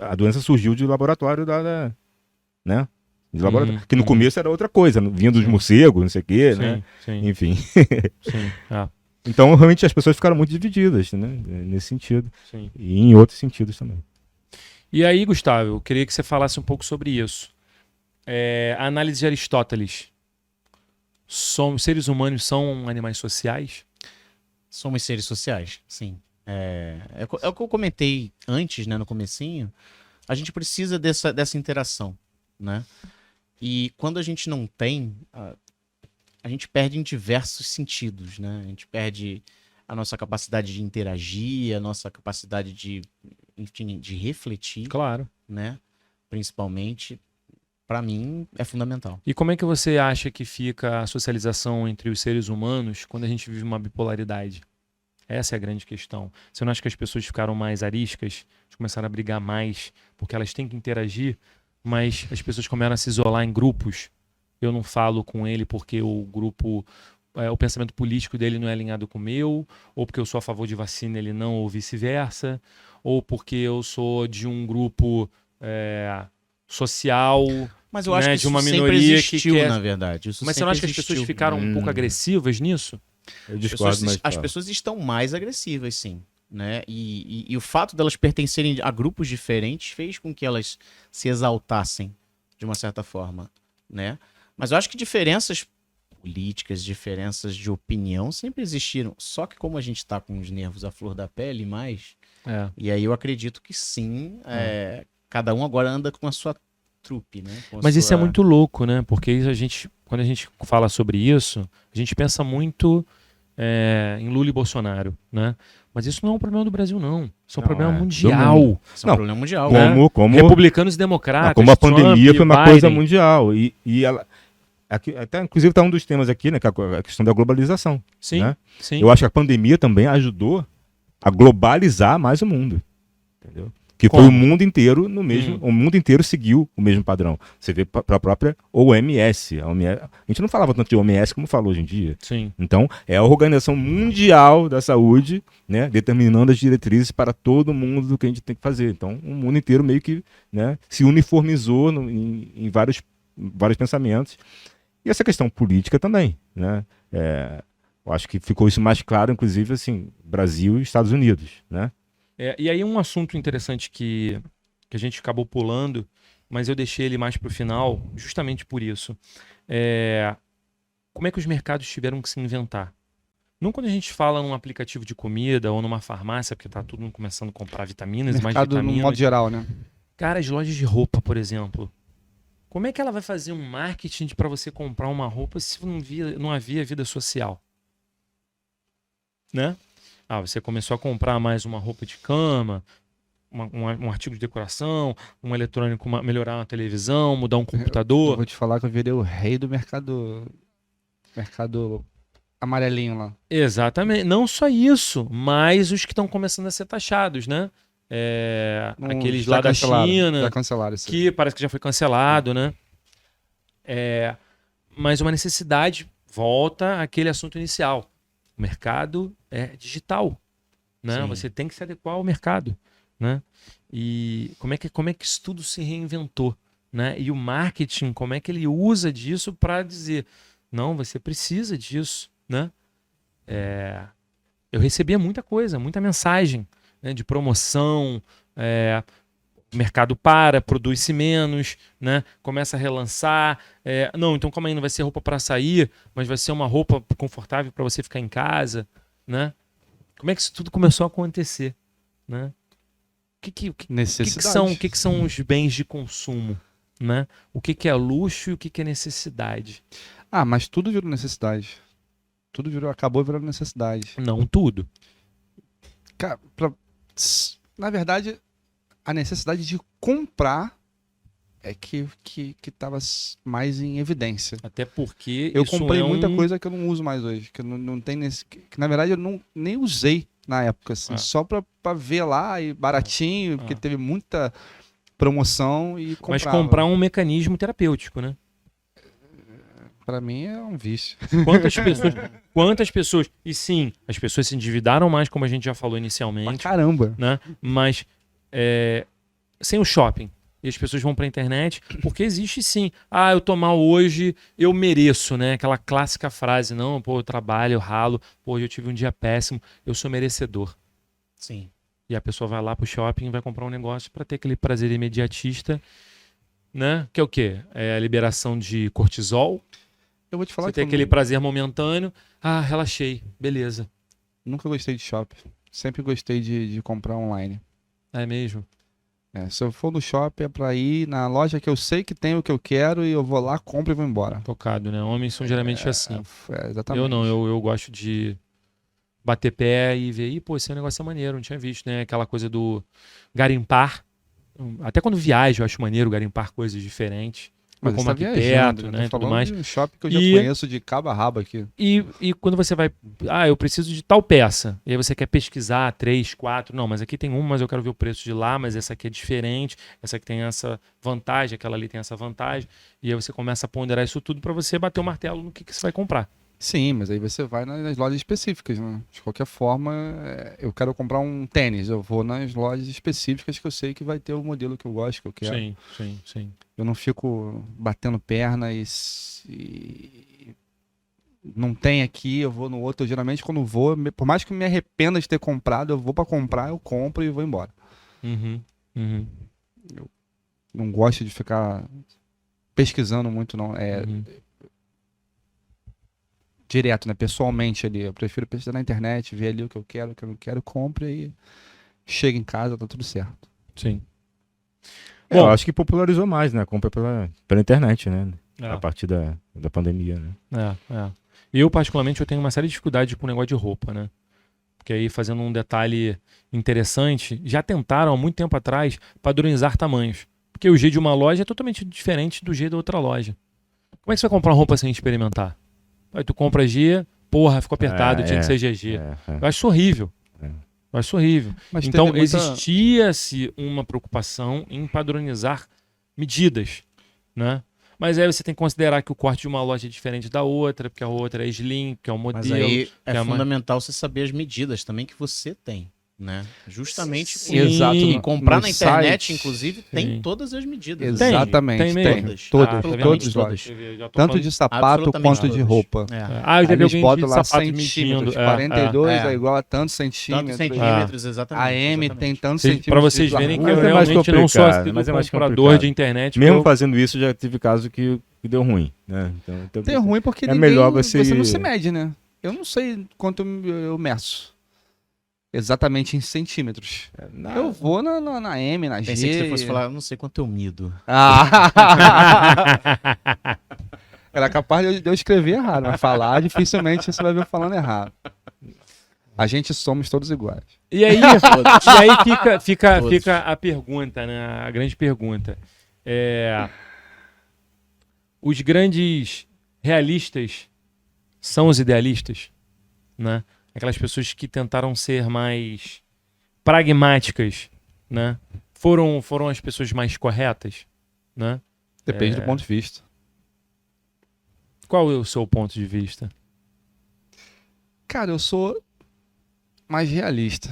a doença surgiu de laboratório né? De laboratório. Que no começo era outra coisa, vinha dos morcegos, não sei o quê, né? Sim, Enfim. sim. Então, realmente, as pessoas ficaram muito divididas, né? Nesse sentido. Sim. E em outros sentidos também. E aí, Gustavo, eu queria que você falasse um pouco sobre isso. A análise de Aristóteles. Seres humanos são animais sociais? Somos seres sociais, sim. É o que eu comentei antes, né, no comecinho. A gente precisa dessa interação, né? E quando a gente não tem, a gente perde em diversos sentidos, né? A gente perde a nossa capacidade de interagir, a nossa capacidade enfim, de refletir, Claro. né? Principalmente, para mim, é fundamental. E como é que você acha que fica a socialização entre os seres humanos quando a gente vive uma bipolaridade? Essa é a grande questão. Você não acha que as pessoas ficaram mais ariscas, começaram a brigar mais, porque elas têm que interagir, mas as pessoas começaram a se isolar em grupos? Eu não falo com ele porque o grupo, o pensamento político dele não é alinhado com o meu, ou porque eu sou a favor de vacina, ele não, ou vice-versa, ou porque eu sou de um grupo social, Mas eu acho né, que de uma isso sempre minoria existiu, que quer... na verdade. Isso Mas você não acha que as pessoas ficaram um pouco agressivas nisso? Eu discordo, mas... As pessoas estão mais agressivas, sim. Né? E o fato delas pertencerem a grupos diferentes fez com que elas se exaltassem de uma certa forma, né? Mas eu acho que diferenças políticas, diferenças de opinião sempre existiram. Só que como a gente está com os nervos à flor da pele mais, e aí eu acredito que sim, cada um agora anda com a sua trupe, né? Mas isso é muito louco, né? Porque quando a gente fala sobre isso, a gente pensa muito em Lula e Bolsonaro, né? Mas isso não é um problema do Brasil, não. Isso é um problema mundial. Isso é um problema mundial. Como republicanos e democratas. Como a pandemia Trump, foi uma Biden. coisa mundial. E ela... Até, inclusive, está um dos temas aqui, né? Que é a questão da globalização. Sim, né? sim. Eu acho que a pandemia também ajudou a globalizar mais o mundo. Entendeu? Que Como? foi o mundo inteiro no mesmo. O mundo inteiro seguiu o mesmo padrão. Você vê para a própria OMS. A gente não falava tanto de OMS como fala hoje em dia. Sim. Então, é a Organização Mundial da Saúde, né, determinando as diretrizes para todo mundo do que a gente tem que fazer. Então, o mundo inteiro meio que, né, se uniformizou em vários pensamentos. E essa questão política também, né? Eu acho que ficou isso mais claro, inclusive, assim, Brasil e Estados Unidos, né? E aí um assunto interessante que a gente acabou pulando, mas eu deixei ele mais para o final, justamente por isso. Como é que os mercados tiveram que se inventar? Não quando a gente fala num aplicativo de comida ou numa farmácia, porque tá todo mundo começando a comprar vitaminas, mais Mercado vitaminas. no modo geral, né? Cara, as lojas de roupa, por exemplo. Como é que ela vai fazer um marketing para você comprar uma roupa se não havia vida social? Né? Você começou a comprar mais uma roupa de cama, um artigo de decoração, um eletrônico, melhorar uma televisão, mudar um Eu computador. vou te falar que eu virei o rei do mercado amarelinho lá. Exatamente. Não só isso, mas os que estão começando a ser taxados, né? Aqueles lá da China, Já cancelaram isso. que parece que já foi cancelado, né? Mas uma necessidade, volta àquele assunto inicial. O mercado é digital, né? Sim. Você tem que se adequar ao mercado. né? E como é que isso tudo se reinventou, né? E o marketing, como é que ele usa disso para dizer, não, você precisa disso, né? Eu recebia muita coisa, muita mensagem, né, de promoção, o mercado produz-se menos, né? Começa a relançar. Não, então calma aí, não vai ser roupa para sair, mas vai ser uma roupa confortável para você ficar em casa, né? Como é que isso tudo começou a acontecer, né? O Necessidade. que são os bens de consumo, né? O que é luxo e o que é necessidade? Ah, mas tudo virou necessidade. Acabou virando necessidade. Não tudo. Cara, na verdade, a necessidade de comprar é que tava mais em evidência. Até porque Eu isso comprei é muita um... coisa que eu não uso mais hoje, que eu não tem que na verdade eu nem usei na época, assim, só pra ver lá e baratinho, porque teve muita promoção e comprava. Mas comprar um mecanismo terapêutico, né? Pra mim é um vício. Quantas pessoas, e sim, as pessoas se endividaram mais, como a gente já falou Pra inicialmente, caramba. né? Mas sem o shopping. E as pessoas vão para a internet, porque existe sim. Ah, eu tô mal hoje, eu mereço, né? Aquela clássica frase, não, pô, eu trabalho, eu ralo, pô, hoje eu tive um dia péssimo, eu sou merecedor. Sim. E a pessoa vai lá pro shopping e vai comprar um negócio para ter aquele prazer imediatista, né? Que é o quê? É a liberação de cortisol. Eu vou te falar Você que tem eu aquele prazer momentâneo. Ah, relaxei, beleza. nunca gostei de shopping. Sempre gostei de comprar online. É mesmo? Se eu for no shopping é pra ir na loja que eu sei que tem o que eu quero e eu vou lá, compro e vou embora. Tocado, né? Homens são geralmente assim. Exatamente. Eu não, eu gosto de bater pé e ver, pô, esse negócio é maneiro, não tinha visto, né? Aquela coisa do garimpar. Até quando viajo, eu acho maneiro garimpar coisas diferentes. Mas Como você tá viajando, arquiteto, né? né? Tô Tudo falando mais. de um shopping que eu já E- conheço de cabo a rabo aqui. E quando você vai, eu preciso de tal peça, e aí você quer pesquisar 3, 4, não, mas aqui tem uma, mas eu quero ver o preço de lá, mas essa aqui é diferente, essa aqui tem essa vantagem, aquela ali tem essa vantagem, e aí você começa a ponderar isso tudo para você bater o martelo no que você vai comprar. Sim, mas aí você vai nas lojas específicas, né? De qualquer forma, eu quero comprar um tênis, eu vou nas lojas específicas que eu sei que vai ter o modelo que eu gosto, que eu quero. Sim, sim, sim. Eu não fico batendo perna e não tem aqui, eu vou no outro. Eu, geralmente, quando vou, por mais que eu me arrependa de ter comprado, eu vou pra comprar, eu compro e vou embora. Uhum, uhum, Não gosto de ficar pesquisando muito, não. uhum. Direto, né? Pessoalmente ali. Eu prefiro pesquisar na internet, ver ali o que eu quero, o que eu não quero, compro e chega em casa, tá tudo certo. Sim. Eu Bom, acho que popularizou mais, né? A compra pela internet, né? É. A partir da pandemia, né? Eu, particularmente, eu tenho uma séria dificuldade com o negócio de roupa, né? Porque aí, fazendo um detalhe interessante, já tentaram, há muito tempo atrás, padronizar tamanhos. Porque o G de uma loja é totalmente diferente do G da outra loja. Como é que você vai comprar uma roupa sem experimentar? Aí tu compra G, porra, ficou apertado, tinha que ser GG. Eu acho isso horrível. Eu acho isso horrível. Mas Então, teve muita- existia-se uma preocupação em padronizar medidas, né? Mas aí você tem que considerar que o corte de uma loja é diferente da outra, porque a outra é slim, porque é um Mas modelo. aí é que a mãe- fundamental você saber as medidas também que você tem, né? Justamente Sim. por Exato. E comprar No na internet, site- inclusive, Sim. tem todas as medidas. Exatamente. Tem mesmo. Todas. Todas, Absolutamente todas as todas. lojas. Já tô Tanto falando- de sapato Absolutamente quanto de todas. roupa. É. eu já Aí vi eles alguém botam de lá sapato centímetros. mentindo. 42 é. é igual a tantos Tantos centímetros. centímetros, exatamente. A M exatamente. tem tantos Para centímetros. vocês de verem que largura. eu Mas é mais realmente não sou complicado, assim mas é do mais comprador complicado. de internet. Mesmo eu- fazendo isso, já tive caso que deu ruim, né? Então, Tem ruim porque é melhor você não se mede, né? Eu não sei quanto eu meço. Exatamente em centímetros. Eu vou na M, na G. Pensei que você fosse falar, eu não sei quanto eu mido. Ah! Era capaz de eu escrever errado, mas falar dificilmente você vai ver eu falando errado. A gente somos todos iguais. E aí, fica a pergunta, né? A grande pergunta. Os grandes realistas são os idealistas, né? Aquelas pessoas que tentaram ser mais pragmáticas, né? Foram as pessoas mais corretas, né? Depende do ponto de vista. Qual é o seu ponto de vista? Cara, eu sou mais realista.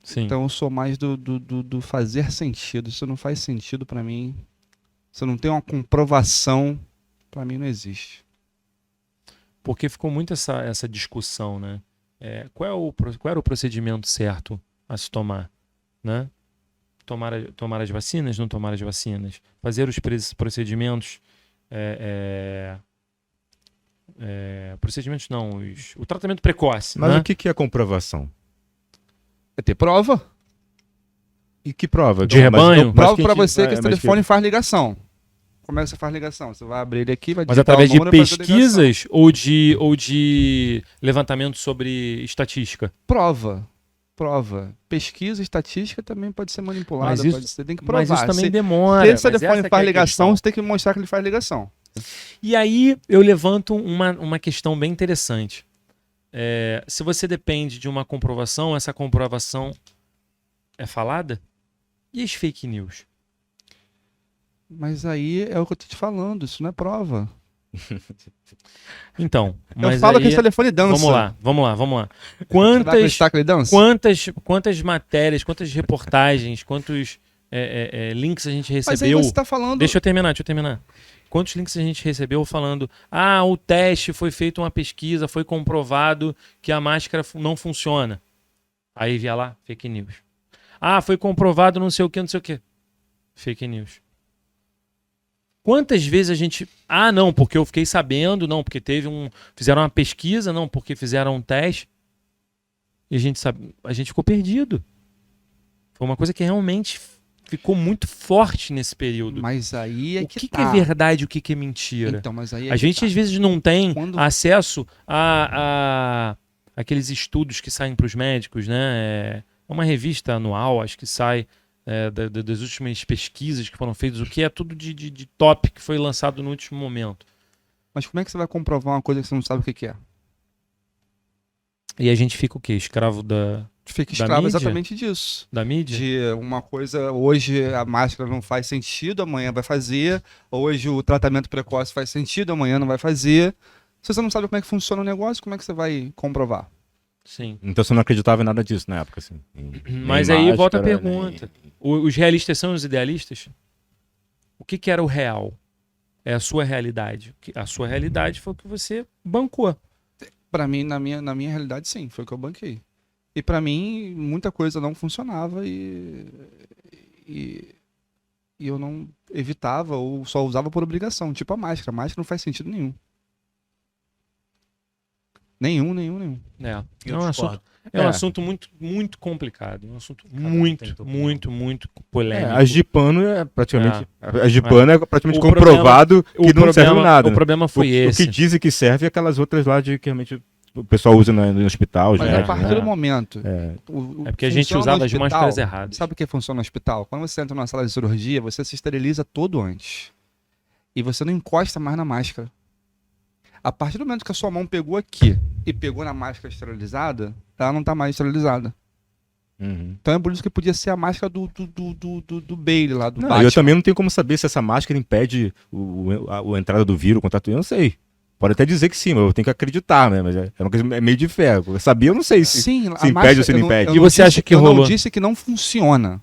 Sim. Então eu sou mais do fazer sentido. Se não faz sentido pra mim, se não tem uma comprovação, pra mim não existe. Porque ficou muito essa discussão, né? Qual era o procedimento certo a se tomar, né? Tomar as vacinas, não tomar as vacinas, fazer os procedimentos, procedimentos não, o tratamento precoce, Mas né? o que é comprovação? É ter prova. E que prova? De rebanho? Mas Prova quem pra te- você que mas esse telefone faz ligação. Como é que você faz ligação? Você vai abrir ele aqui, vai Mas digitar através o de número e fazer a ligação. pesquisas ou de levantamento sobre estatística? Prova. Pesquisa, estatística também pode ser manipulada. Mas isso- Pode ser, tem que provar. Mas isso também Se demora. esse mas telefone essa que é faz a ligação, questão. você tem que mostrar que ele faz ligação. E aí eu levanto uma questão bem interessante. Se você depende de uma comprovação, essa comprovação é falada? E as fake news? Mas aí é o que eu tô te falando, isso não é prova. Então, mas eu falo aí, que esse telefone dança. vamos lá. Você vai Quantas, acreditar que ele dança? quantas matérias, quantas reportagens, quantos links a gente Mas aí recebeu? você tá falando... Deixa eu terminar. Quantos links a gente recebeu falando: o teste foi feito uma pesquisa, foi comprovado que a máscara não funciona. Aí via lá, fake news. Foi comprovado não sei o que. Fake news. Quantas vezes a gente... não, porque eu fiquei sabendo, não, porque fizeram uma pesquisa, não, porque fizeram um teste. E a gente ficou perdido. Foi uma coisa que realmente ficou muito forte nesse período. Mas aí é O que que tá. é verdade e o que é mentira? Então, mas aí é A que gente tá. às vezes não tem Quando- acesso a aqueles estudos que saem para os médicos, né? É uma revista anual, acho que sai das últimas pesquisas que foram feitas, o que é tudo de top que foi lançado no último momento. Mas como é que você vai comprovar uma coisa que você não sabe o que é? E a gente fica o quê? Escravo Fica Da escravo mídia? exatamente disso. da mídia? De uma coisa, hoje a máscara não faz sentido, amanhã vai fazer. Hoje o tratamento precoce faz sentido, amanhã não vai fazer. Se você não sabe como é que funciona o negócio, como é que você vai comprovar? Sim. Então você não acreditava em nada disso na época, assim. Mas Nem aí volta a máscara, pergunta. Os realistas são os idealistas? O que era o real? É a sua realidade. A sua realidade foi o que você bancou. Pra mim, na minha realidade, sim, foi o que eu banquei. E pra mim, muita coisa não funcionava e eu não evitava ou só usava por obrigação, tipo a máscara. A máscara não faz sentido nenhum. Nenhum. É um assunto, É. assunto muito, muito complicado. Um assunto um tem muito, sua opinião. muito polêmico. As de pano é praticamente. As de É. pano é praticamente O comprovado o que não serve nada. O problema foi O esse. que dizem que serve é aquelas outras lá de que realmente o pessoal usa no hospital. Mas já, a partir né? do momento. É. É porque a gente funciona usava no as hospital, máscaras erradas. Sabe o que funciona no hospital? Quando você entra numa sala de cirurgia, você se esteriliza todo antes. E você não encosta mais na máscara. A partir do momento que a sua mão pegou aqui e pegou na máscara esterilizada, ela não tá mais esterilizada. Uhum. Então é por isso que podia ser a máscara do Bailey lá, do Não, Batman. eu também não tenho como saber se essa máscara impede a entrada do vírus, o contato. Eu não sei. Pode até dizer que sim, mas eu tenho que acreditar, né? Mas é uma coisa meio de fé. Eu sabia, eu não sei se. Sim, se impede ou se não impede. E você acha que eu rolou? não disse que não funciona.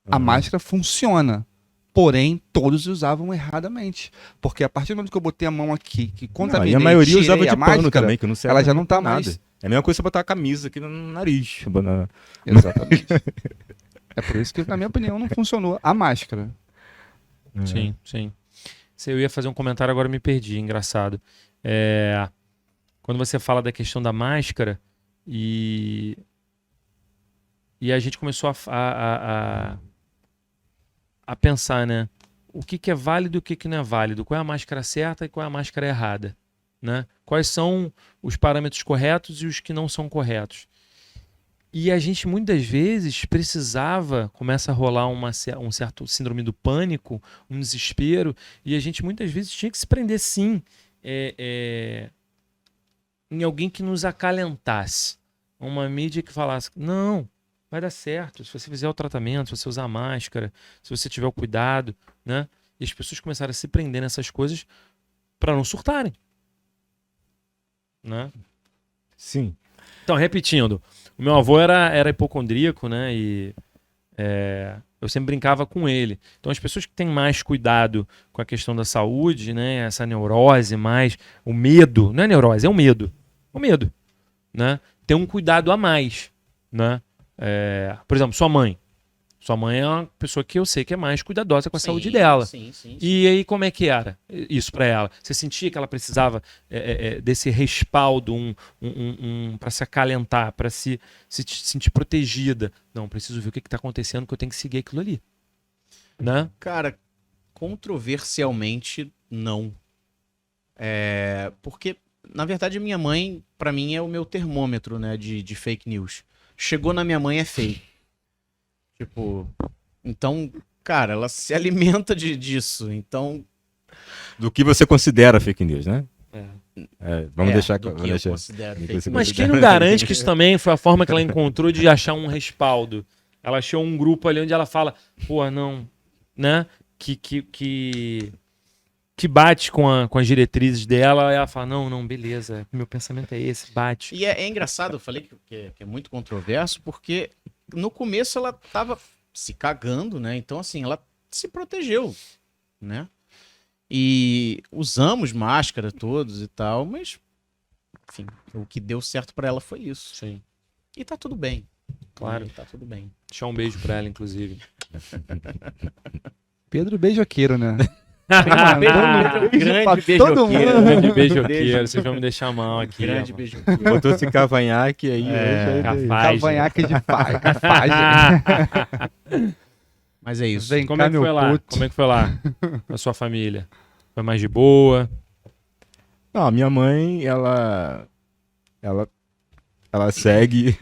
A Uhum. máscara funciona. Porém, todos usavam erradamente. Porque a partir do momento que eu botei a mão aqui, que Não, contaminei, e a maioria tirei usava de a pano máscara, também, que não serve ela já não tá pra nada. mais- É a mesma coisa você botar a camisa aqui no nariz. Exatamente. É por isso que, na minha opinião, não funcionou a máscara. Sim. Se eu ia fazer um comentário, agora eu me perdi. Engraçado. Quando você fala da questão da máscara e a gente começou a pensar, né? O que é válido e o que não é válido? Qual é a máscara certa e qual é a máscara errada? Né? Quais são os parâmetros corretos e os que não são corretos? E a gente muitas vezes precisava, começa a rolar um certo síndrome do pânico, um desespero, e a gente muitas vezes tinha que se prender sim em alguém que nos acalentasse. Uma mídia que falasse, não, vai dar certo, se você fizer o tratamento, se você usar máscara, se você tiver o cuidado, né? E as pessoas começaram a se prender nessas coisas para não surtarem. Né? Sim. Então, repetindo, o meu avô era hipocondríaco, né? E eu sempre brincava com ele. Então, as pessoas que têm mais cuidado com a questão da saúde, né? Essa neurose mais, o medo, não é neurose, é o medo. O medo, né? Tem um cuidado a mais, né? Por exemplo, sua mãe. Sua mãe é uma pessoa que eu sei que é mais cuidadosa com a saúde dela. Sim. E aí, como é que era isso para ela? Você sentia que ela precisava desse respaldo para se acalentar, para se sentir protegida? Não, preciso ver o que está acontecendo, que eu tenho que seguir aquilo ali. Né? Cara, controversialmente, não. Porque, na verdade, a minha mãe, pra mim, é o meu termômetro, né, de fake news. Chegou na minha mãe é fake. Tipo, então, cara, ela se alimenta disso. Então, Do que você considera fake news, né? Vamos deixar... do vamos que eu deixar- considero do que fake você news. Mas quem não garante que isso também foi a forma que ela encontrou de achar um respaldo? Ela achou um grupo ali onde ela fala, pô, não, né? Que bate com as diretrizes dela, e ela fala, não, beleza, meu pensamento é esse, bate. E é engraçado, eu falei que é muito controverso, porque no começo ela tava se cagando, né? Então, assim, ela se protegeu, né? E usamos máscara todos e tal, mas, enfim, o que deu certo pra ela foi isso. Sim, E tá tudo bem. claro. E tá tudo bem. Deixar um beijo pra ela, inclusive. Pedro Beijoqueiro, né? Grande pra todo beijoqueiro. Grande beijoqueiro, vocês vão me deixar mal aqui. Grande ó. beijoqueiro. Botou esse cavanhaque aí. Cafage. Cavanhaque de cafagem. Mas é isso. Vem Como cá, é que meu foi lá? puto. Como é que foi lá? Com a sua família? Foi mais de boa? Não, a minha mãe, ela segue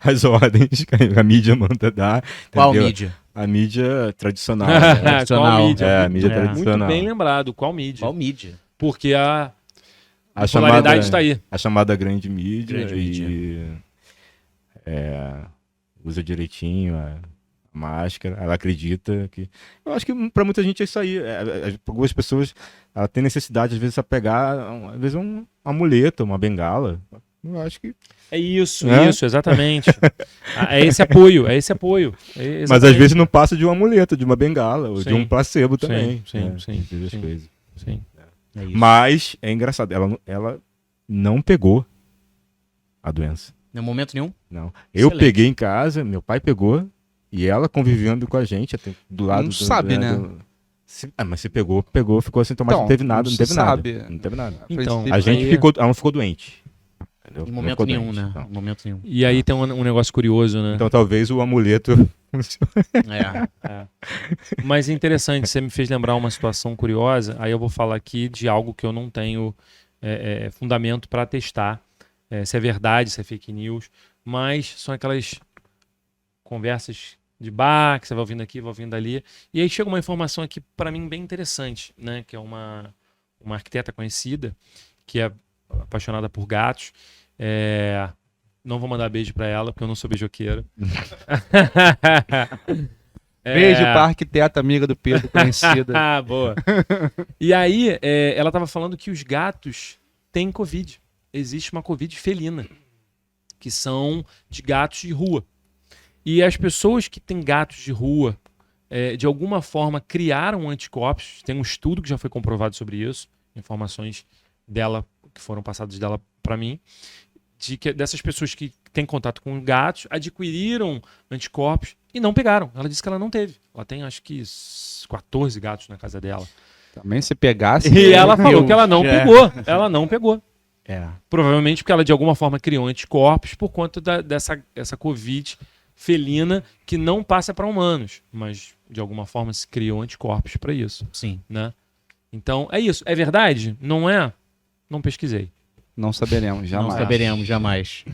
as ordens que a mídia manda dar. Qual entendeu? mídia? A mídia tradicional. né? Tradicional. Qual mídia? É, a mídia Muito tradicional. bem lembrado. Qual mídia? Qual mídia? Porque a A polaridade está aí. A chamada grande mídia. Grande mídia. Usa direitinho a máscara. Ela acredita que... Eu acho que pra muita gente é isso aí. Algumas pessoas ela tem necessidade, às vezes, de pegar, às vezes, um amuleto, uma bengala. Eu acho que... É isso, Né? isso, exatamente. É esse apoio, é esse apoio. Mas às vezes não passa de um amuleto, de uma bengala, ou de Sim. um placebo também. Sim, né? sim, Às vezes as sim. coisas. Sim. É isso. Mas é engraçado, ela não pegou a doença. Em momento nenhum? Não. Eu Excelente. peguei em casa, meu pai pegou, e ela convivendo com a gente, até do lado Não sabe, né? Mas se pegou, ficou assintomático, Então, não teve nada, não não se teve nada. sabe. Não teve nada. Então, A gente aí- ela não ficou doente. Entendeu? Em Não momento ficou nenhum, doente, né? não. Em momento nenhum. E aí tem um negócio curioso, né? Então talvez o amuleto É. Mas é interessante, você me fez lembrar uma situação curiosa. Aí eu vou falar aqui de algo que eu não tenho fundamento para testar, se é verdade, se é fake news. Mas são aquelas conversas de bar que você vai ouvindo aqui, vai ouvindo ali. E aí chega uma informação aqui para mim bem interessante, né? Que é uma arquiteta conhecida que é apaixonada por gatos. Não vou mandar beijo para ela porque eu não sou beijoqueiro. Beijo pra arquiteta amiga do Pedro, conhecida. Ah, boa. E aí, ela estava falando que os gatos têm Covid. Existe uma Covid felina, que são de gatos de rua. E as pessoas que têm gatos de rua, de alguma forma, criaram anticorpos. Tem um estudo que já foi comprovado sobre isso, informações dela, que foram passadas dela para mim, dessas pessoas que têm contato com gatos, adquiriram anticorpos e não pegaram. Ela disse que ela não teve. Ela tem, acho que, 14 gatos na casa dela. Também se pegasse... E ela falou Deus, que ela não é. pegou. Ela não pegou. É. Provavelmente porque ela, de alguma forma, criou anticorpos por conta dessa Covid felina que não passa para humanos. Mas, de alguma forma, se criou anticorpos para isso. Sim. Né? Então, é isso. É verdade? Não é? Não pesquisei. Não saberemos, jamais. Não saberemos jamais.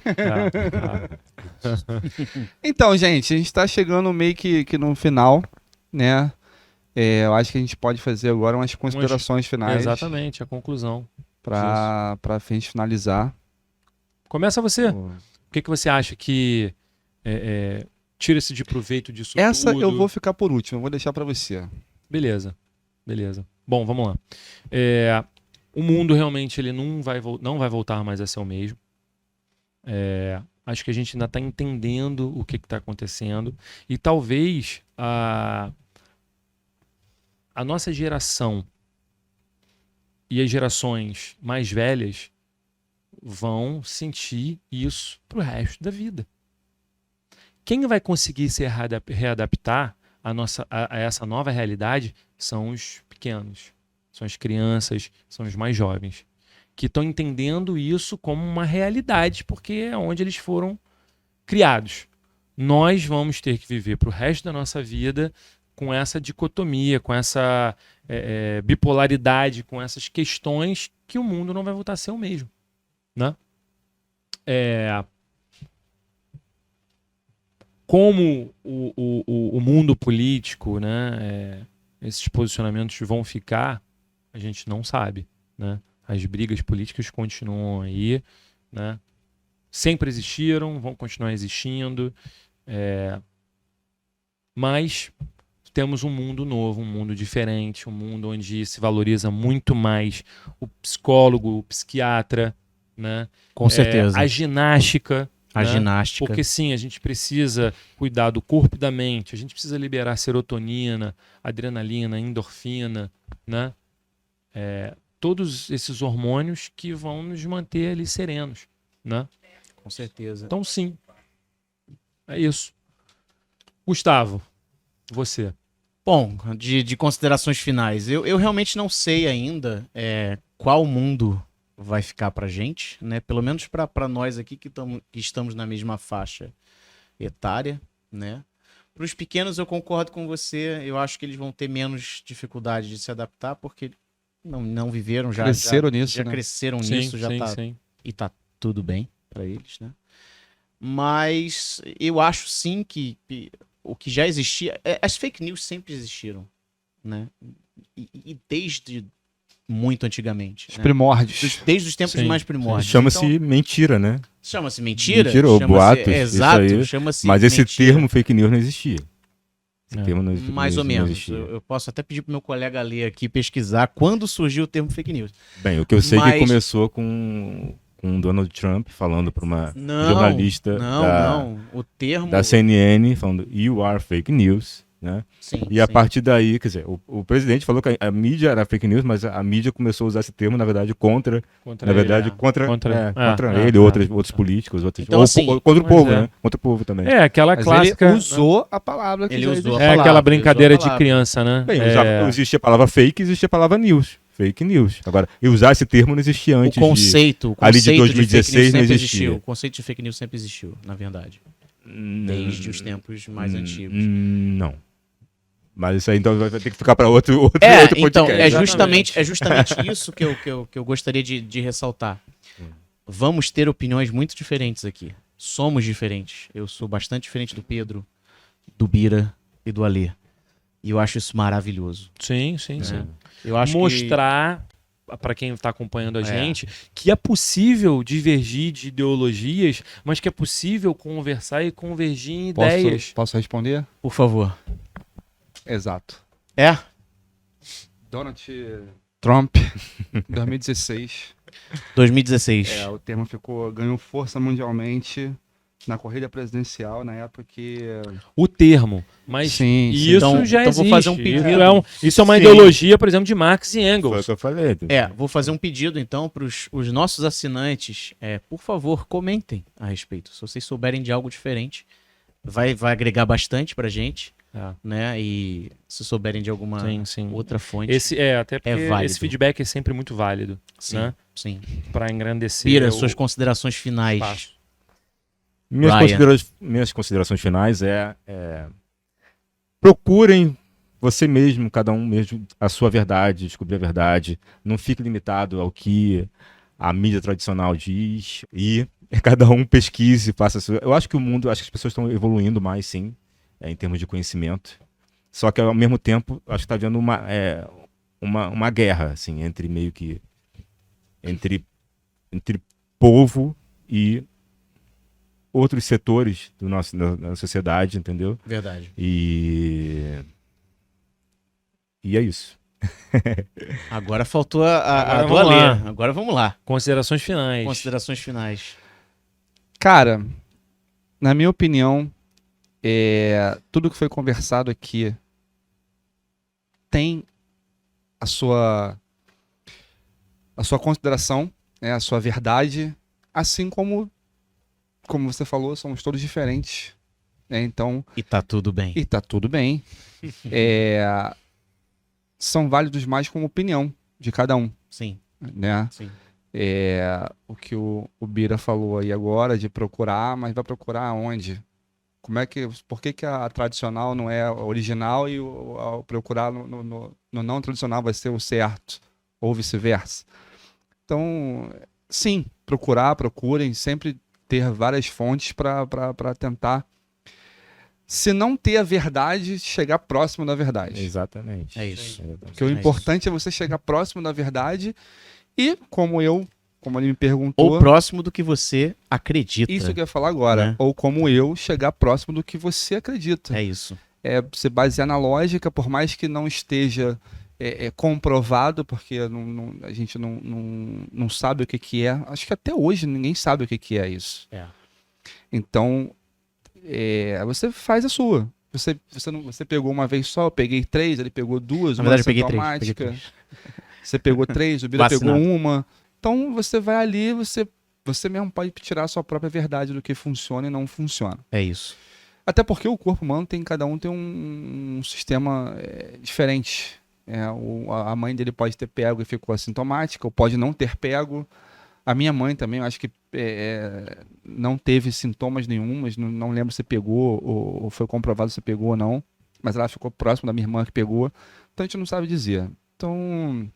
Então, gente, a gente tá chegando meio que no final, né? Eu acho que a gente pode fazer agora umas considerações finais. Exatamente, a conclusão. Pra gente finalizar. Começa você. O que você acha que tira-se de proveito disso Essa tudo? eu vou ficar por último, eu vou deixar pra você. Beleza. Bom, vamos lá. O mundo realmente ele não vai voltar mais a ser o mesmo. Acho que a gente ainda está entendendo o que está acontecendo e talvez a nossa geração e as gerações mais velhas vão sentir isso pro resto da vida. Quem vai conseguir se readaptar a essa nova realidade são os pequenos, são as crianças, são os mais jovens, que estão entendendo isso como uma realidade, porque é onde eles foram criados. Nós vamos ter que viver pro resto da nossa vida com essa dicotomia, com essa bipolaridade, com essas questões que o mundo não vai voltar a ser o mesmo, né? Como o mundo político, né, esses posicionamentos vão ficar, a gente não sabe, né? As brigas políticas continuam aí, né? Sempre existiram, vão continuar existindo, mas temos um mundo novo, um mundo diferente, um mundo onde se valoriza muito mais o psicólogo, o psiquiatra, né? Com certeza. A ginástica. A né? ginástica. Porque sim, a gente precisa cuidar do corpo e da mente, a gente precisa liberar serotonina, adrenalina, endorfina, né? Todos esses hormônios que vão nos manter ali serenos, né? Com certeza. Então sim, é isso. Gustavo, você. Bom, de considerações finais, eu realmente não sei ainda qual mundo vai ficar pra gente, né? Pelo menos para nós aqui que estamos na mesma faixa etária, né? Para os pequenos eu concordo com você, eu acho que eles vão ter menos dificuldade de se adaptar porque não viveram, já Cresceram nisso, já né? cresceram nisso, já tá sim. e tá tudo bem para eles, né? Mas eu acho sim que o que já existia, as fake news sempre existiram, né? E desde muito antigamente, Os né? primórdios. Desde os tempos Sim, mais primórdios. Chama-se Então, mentira, né? chama-se mentira? Mentira ou Chama-se- boatos, isso Exato, aí. chama-se Mas esse mentira. termo fake news não existia. Esse É. termo não, Mais ou não menos. existia. Eu posso até pedir pro meu colega ler aqui, pesquisar quando surgiu o termo fake news. Bem, o que eu sei é Mas- que começou com Donald Trump falando para uma Não, jornalista não. O termo... da CNN, falando "You are fake news", né? Sim, E a sim. partir daí, quer dizer, o presidente falou que a mídia era fake news, mas a mídia começou a usar esse termo, na verdade, contra ele, outros políticos, Então, assim, contra o mas povo, é. né? Contra o povo também. É aquela Mas clássica. ele usou a palavra que Ele já usou a existia. É aquela palavra, brincadeira usou a de criança, né? Bem, existia a palavra fake e existia a palavra news. Fake news. Agora, e usar esse termo não existia O antes conceito ali de fake 2016 news não sempre existia. existiu. O conceito de fake news sempre existiu, na verdade. Desde os tempos mais antigos. Não. Mas isso aí então vai ter que ficar para outro Então, podcast. é justamente isso que eu gostaria de ressaltar. Vamos ter opiniões muito diferentes aqui. Somos diferentes. Eu sou bastante diferente do Pedro, do Bira e do Alê. E eu acho isso maravilhoso. Sim. Eu acho Mostrar para quem está acompanhando a gente que é possível divergir de ideologias, mas que é possível conversar e convergir em ideias. Posso responder? Por favor. Exato. É? Donald Trump, 2016. 2016. O termo ganhou força mundialmente na corrida presidencial, na época que... O termo, mas Sim, isso Então- já então existe. vou fazer um pedido. Isso é uma Sim. ideologia, por exemplo, de Marx e Foi o Engels. que eu falei. Vou fazer um pedido então para os nossos assinantes. Por favor, comentem a respeito. Se vocês souberem de algo diferente, vai agregar bastante pra gente, né? E se souberem de alguma Sim. outra fonte. Até porque válido. esse feedback é sempre muito válido, Sim, né? sim. Para engrandecer Bira, o suas considerações finais. espaço. Minhas considerações finais procurem você mesmo, cada um mesmo, a sua verdade, descobrir a verdade. Não fique limitado ao que a mídia tradicional diz e cada um pesquise, faça a sua... Eu acho que acho que as pessoas estão evoluindo mais, sim, em termos de conhecimento. Só que ao mesmo tempo, acho que está havendo uma guerra, assim, entre povo e outros setores da sociedade, entendeu? Verdade. E é isso. Agora faltou a Agora do vamos Alê. lá. Agora vamos lá. Considerações finais. Considerações finais. Cara, na minha opinião, tudo que foi conversado aqui tem a sua consideração, né, a sua verdade, assim como você falou, somos todos diferentes, né? Então, E tá tudo bem. e tá tudo bem. São válidos mais como opinião de cada um, Sim, né? sim. O que o Bira falou aí agora de procurar, mas vai procurar onde? Por que a tradicional não é a original e ao procurar no não tradicional vai ser o certo, ou vice-versa? Então, sim, procurem, sempre ter várias fontes para tentar, se não ter a verdade, chegar próximo da verdade. Exatamente. É isso. Porque o importante é você chegar próximo da verdade e, como ele me perguntou... Ou próximo do que você acredita. Isso que eu ia falar agora. Né? Ou como eu, chegar próximo do que você acredita. É isso. Se basear na lógica, por mais que não esteja comprovado, porque a gente não sabe o que é. Acho que até hoje ninguém sabe o que é isso. Então, você faz a sua. Você pegou uma vez só, eu peguei 3, ele pegou 2, Na uma verdade, eu peguei 3. sintomática. Você pegou 3, o Bira pegou uma. Então, você vai ali, você mesmo pode tirar a sua própria verdade do que funciona e não funciona. É isso. Até porque o corpo humano cada um tem um sistema diferente. A mãe dele pode ter pego e ficou assintomática, ou pode não ter pego. A minha mãe também, eu acho que não teve sintomas nenhum, mas não lembro se pegou ou foi comprovado se pegou ou não. Mas ela ficou próxima da minha irmã que pegou. Então a gente não sabe dizer. Então,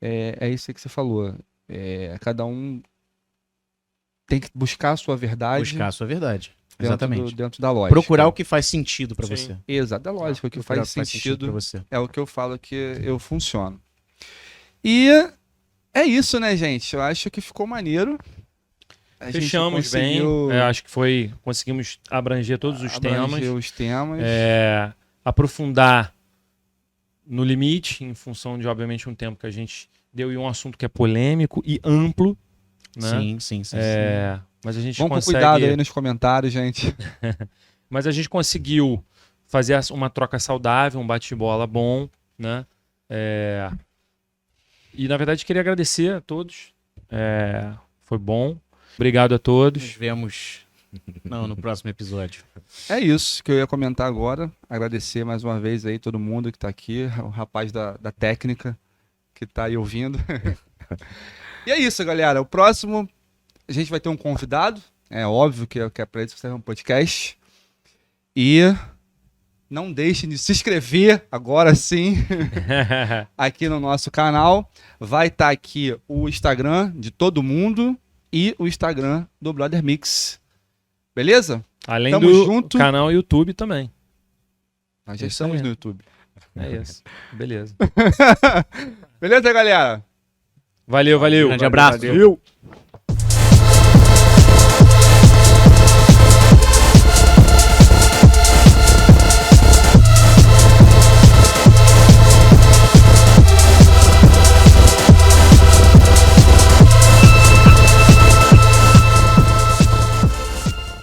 é isso que você falou. Cada um tem que buscar a sua verdade. Buscar a sua verdade. Exatamente. Dentro da lógica. Procurar o que faz sentido pra Sim. você. Exato, da lógica. O que Procurar faz o que sentido pra você. é o que eu falo que eu funciono. E é isso, né, gente? Eu acho que ficou maneiro. A gente Fechamos bem. conseguiu Acho que conseguimos abranger todos os abranger os temas. aprofundar no limite, em função de, obviamente, um tempo que a gente deu e um assunto que é polêmico e amplo, né? Sim. Mas a gente Vamos com consegue... cuidado aí nos comentários, gente. Mas a gente conseguiu fazer uma troca saudável, um bate-bola bom, né? E, na verdade, queria agradecer a todos. Foi bom. Obrigado a Nos todos. vemos no próximo episódio. É isso que eu ia comentar agora. Agradecer mais uma vez aí todo mundo que tá aqui, o rapaz da técnica que tá aí ouvindo. E é isso, galera. O próximo, a gente vai ter um convidado. É óbvio que é pra isso que serve um podcast. E não deixem de se inscrever, agora sim, aqui no nosso canal. Vai estar aqui o Instagram de todo mundo e o Instagram do Brother Mix. Beleza? Além Tamo do junto. canal YouTube também. Nós já Isso estamos aí. no YouTube. É isso. Beleza. Beleza, galera? Valeu. Grande abraço. Valeu.